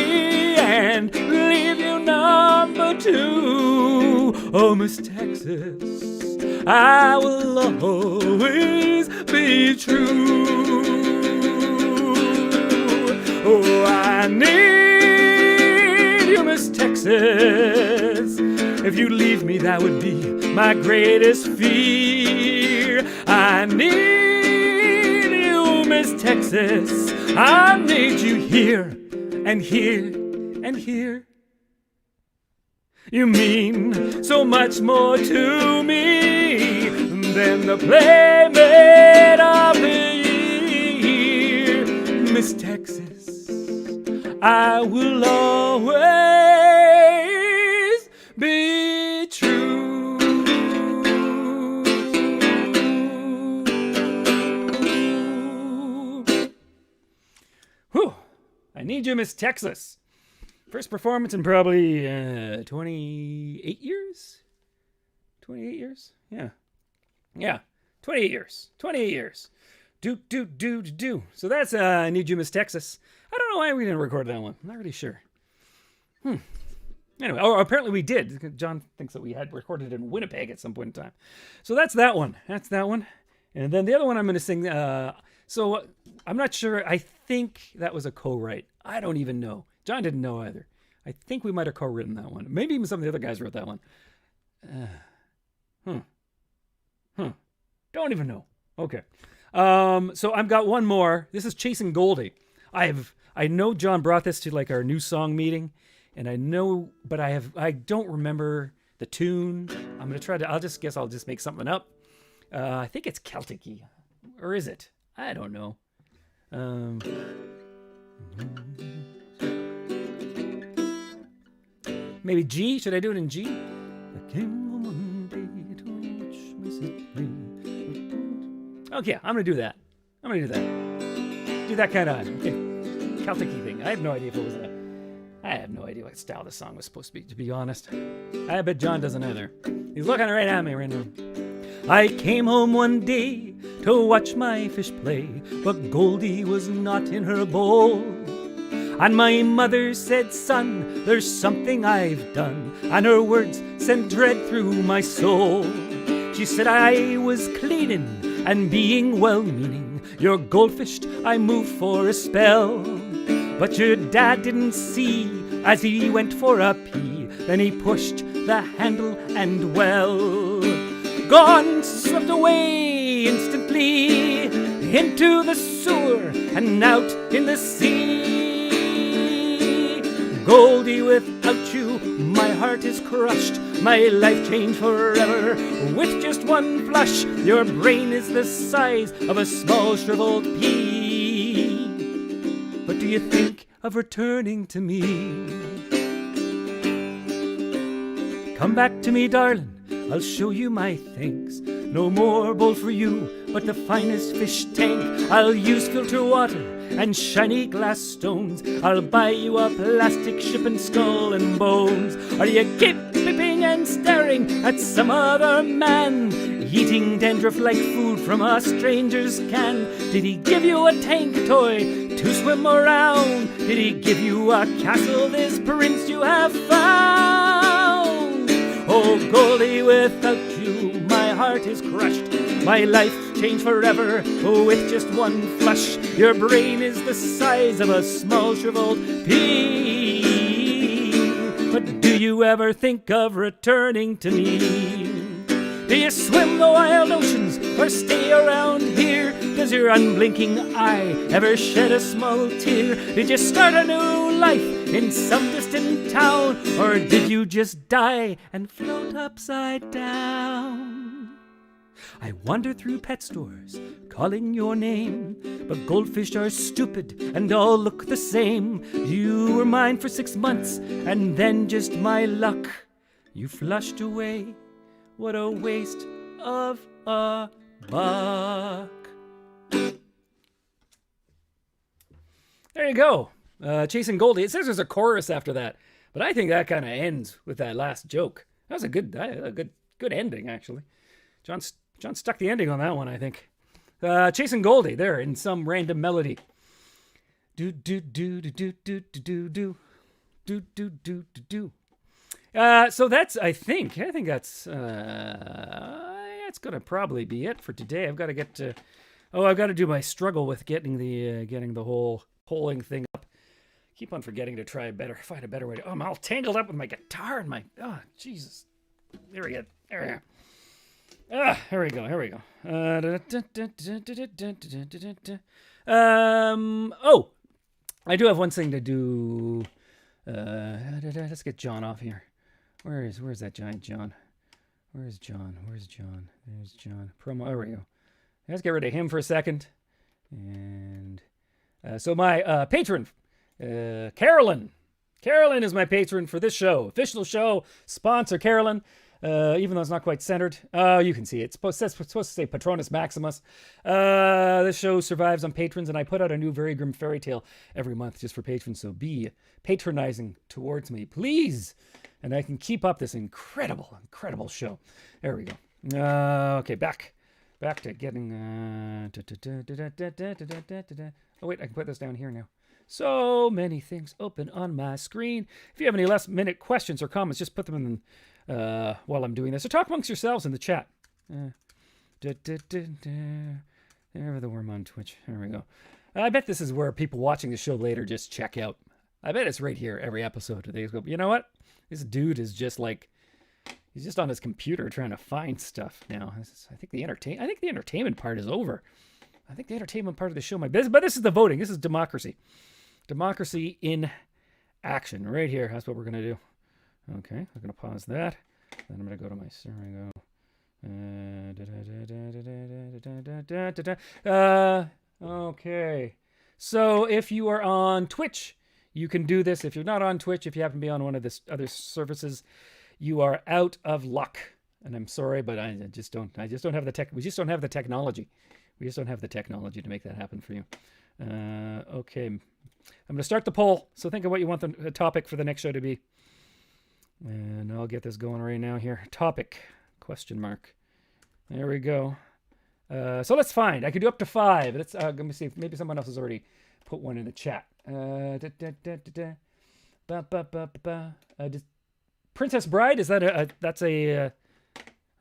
and leave you number 2? Oh, Miss Texas, I will always be true. Oh, I need you, Miss Texas. If you leave me, that would be my greatest fear. I need you, Miss Texas. I need you here and here and here. You mean so much more to me than the Playmate of the Year. Miss Texas, I will always be true. Whew. I need you, Miss Texas. First performance in probably 28 years? 28 years? Yeah. Yeah. 28 years. 28 years. Do. So that's I Need You, Miss Texas. I don't know why we didn't record that one. I'm not really sure. Anyway, apparently we did. John thinks that we had recorded it in Winnipeg at some point in time. So that's that one. And then the other one I'm going to sing. So I'm not sure. I think that was a co-write. I don't even know. John didn't know either. I think we might have co-written that one. Maybe even some of the other guys wrote that one. Don't even know. Okay. So I've got one more. This is Chasing Goldie. I know John brought this to like our new song meeting, and I don't remember the tune. I'll just make something up. I think it's Celtic-y. Or is it? I don't know. Maybe G? Should I do it in G? Okay, I'm gonna do that. Do that kind of Celtic-y thing. I have no idea if it was I have no idea what style the song was supposed to be honest. I bet John doesn't either. He's looking right at me right now. I came home one day to watch my fish play, but Goldie was not in her bowl. And my mother said, son, there's something I've done. And her words sent dread through my soul. She said I was cleaning and being well-meaning. Your goldfish I moved for a spell. But your dad didn't see as he went for a pee. Then he pushed the handle and well, gone, swept away instantly into the sewer and out in the sea. Goldie, without you, my heart is crushed. My life changed forever with just one flush. Your brain is the size of a small shriveled pea. But do you think of returning to me? Come back to me, darling, I'll show you my thanks. No more bowl for you, but the finest fish tank. I'll use filter water and shiny glass stones. I'll buy you a plastic ship and skull and bones. Or you keep peeping and staring at some other man, eating dandruff like food from a stranger's can. Did he give you a tank toy to swim around? Did he give you a castle, this prince you have found? Oh, Goldie, without you, my heart is crushed. My life change forever with just one flush. Your brain is the size of a small shriveled pea. But do you ever think of returning to me? Do you swim the wild oceans or stay around here? Does your unblinking eye ever shed a small tear? Did you start a new life in some distant town? Or did you just die and float upside down? I wander through pet stores, calling your name, but goldfish are stupid and all look the same. You were mine for 6 months, and then just my luck, you flushed away. What a waste of a buck. There you go. Chasing Goldie. It says there's a chorus after that, but I think that kind of ends with that last joke. That was a good ending, actually. John stuck the ending on that one, I think. Chasing Goldie there in some random melody. Do do do do do do do do do do do do. So that's, I think that's gonna probably be it for today. I've got to get to, I've got to do my struggle with getting the whole polling thing up. Keep on forgetting to find a better way to, I'm all tangled up with my guitar and my, Jesus. There we go. Here we go. I do have one thing to do. Let's get John off here. Where's that giant John? Where's John? There's John. Promo. There we go. Let's get rid of him for a second. And so my patron, Carolyn. Carolyn is my patron for this show. Official show sponsor, Carolyn. Even though it's not quite centered. You can see it. It's supposed to say Patronus Maximus. This show survives on patrons, and I put out a new Very Grim Fairy Tale every month just for patrons, so be patronizing towards me, please. And I can keep up this incredible show. There we go. Okay, back to getting... Oh, wait, I can put this down here now. So many things open on my screen. If you have any last-minute questions or comments, just put them in while I'm doing this. Or talk amongst yourselves in the chat. There the worm on Twitch. There we go. I bet this is where people watching the show later just check out. I bet it's right here every episode. They go, you know what? This dude is just like, he's just on his computer trying to find stuff now. I think the entertainment part is over. I think the entertainment part of the show might be, but this is the voting. This is democracy. Democracy in action right here. That's what we're going to do. Okay, I'm going to pause that. Then I'm going to go to my okay. So if you are on Twitch, you can do this. If you're not on Twitch, if you happen to be on one of the other services, you are out of luck. And I'm sorry, but I just don't have the tech. We just don't have the technology. We just don't have the technology to make that happen for you. Okay. I'm going to start the poll. So think of what you want the topic for the next show to be. And I'll get this going right now here. Topic, question mark. There we go. So let's find. I could do up to 5. Let's let me see if maybe someone else has already put one in the chat. Princess Bride, is that that's a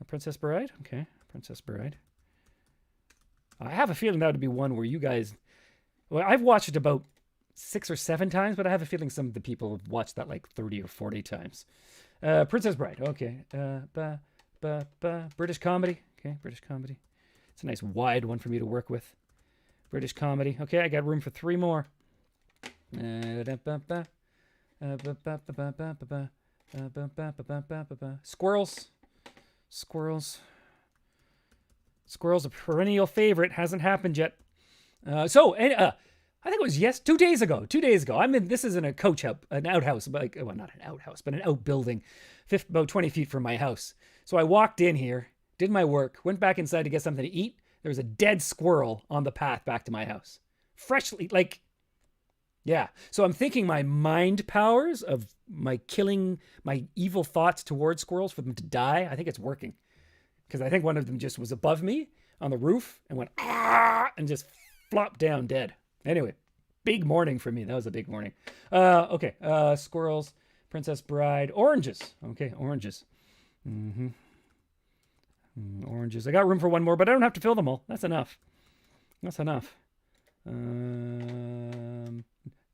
Princess Bride? Okay, Princess Bride. I have a feeling that would be one where you guys, well, I've watched it about 6 or 7 times, but I have a feeling some of the people have watched that like 30 or 40 times. Princess Bride, okay. British comedy, okay, British comedy. It's a nice wide one for me to work with. British comedy, okay, I got room for 3 more. Squirrels. Squirrel's a perennial favorite. Hasn't happened yet. I think it was 2 days ago. 2 days ago. This is in a coach house, an outhouse, like, well, not an outhouse, but an outbuilding, about 20 feet from my house. So I walked in here, did my work, went back inside to get something to eat. There was a dead squirrel on the path back to my house. Freshly, like, yeah. So I'm thinking my mind powers of my killing, my evil thoughts towards squirrels for them to die, I think it's working. Because I think one of them just was above me on the roof and went, and just flopped down dead. Anyway, big morning for me. That was a big morning. Okay, squirrels, Princess Bride, oranges. Okay, oranges. Oranges. I got room for one more, but I don't have to fill them all. That's enough. That's enough.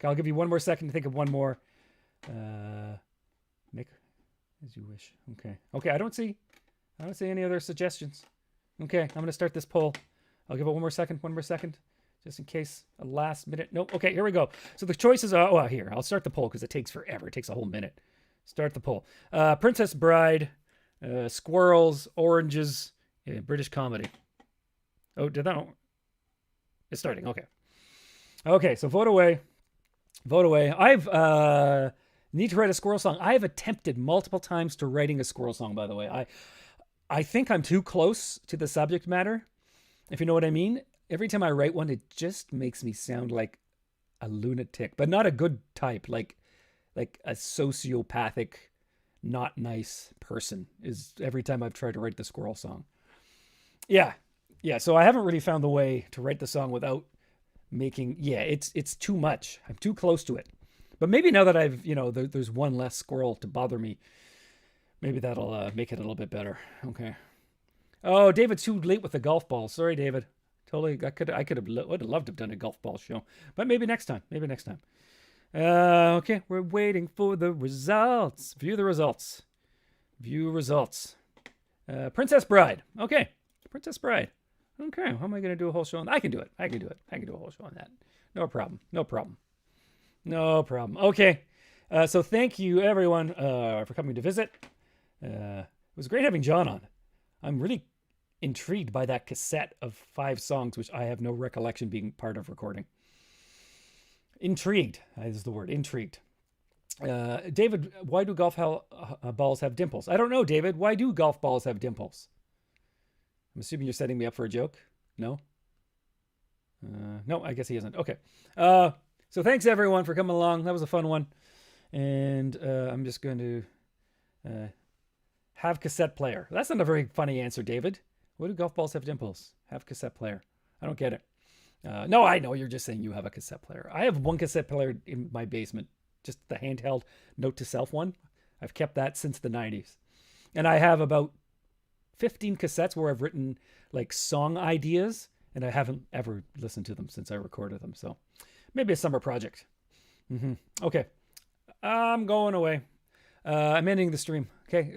I'll give you one more second to think of one more. Make as you wish. Okay. I don't see any other suggestions. Okay, I'm gonna start this poll. I'll give it one more second, just in case a last minute. Nope. Okay, here we go. So the choices are. Here, I'll start the poll because it takes forever. It takes a whole minute. Start the poll. Princess Bride, squirrels, oranges, British comedy. Oh, did that? It's starting. Okay. So vote away. I've need to write a squirrel song. I have attempted multiple times to writing a squirrel song. By the way, I think I'm too close to the subject matter, if you know what I mean. Every time I write one, it just makes me sound like a lunatic, but not a good type, like a sociopathic, not nice person is every time I've tried to write the squirrel song. Yeah. So I haven't really found the way to write the song without making, it's too much. I'm too close to it. But maybe now that I've, there's one less squirrel to bother me, maybe that'll make it a little bit better. Okay. Oh, David's too late with the golf ball. Sorry, David. Totally. Would have loved to have done a golf ball show, but maybe next time. Okay. We're waiting for the results. View the results. Princess Bride. Okay. Princess Bride. Okay. How am I going to do a whole show on that? I can do it. I can do a whole show on that. No problem. Okay. So thank you everyone for coming to visit. It was great having John on. I'm really intrigued by that cassette of 5 songs, which I have no recollection being part of recording. Intrigued is the word. Intrigued. David, why do golf balls have dimples? I don't know, David. Why do golf balls have dimples? I'm assuming you're setting me up for a joke. No? No, I guess he isn't. Okay. So thanks everyone for coming along. That was a fun one. And I'm just going to have cassette player. That's not a very funny answer, David. Why do golf balls have dimples? Have cassette player. I don't get it. No, I know you're just saying you have a cassette player. I have one cassette player in my basement, just the handheld note to self one. I've kept that since the 90s. And I have about 15 cassettes where I've written like song ideas, and I haven't ever listened to them since I recorded them. So maybe a summer project. Okay. I'm going away. I'm ending the stream. Okay.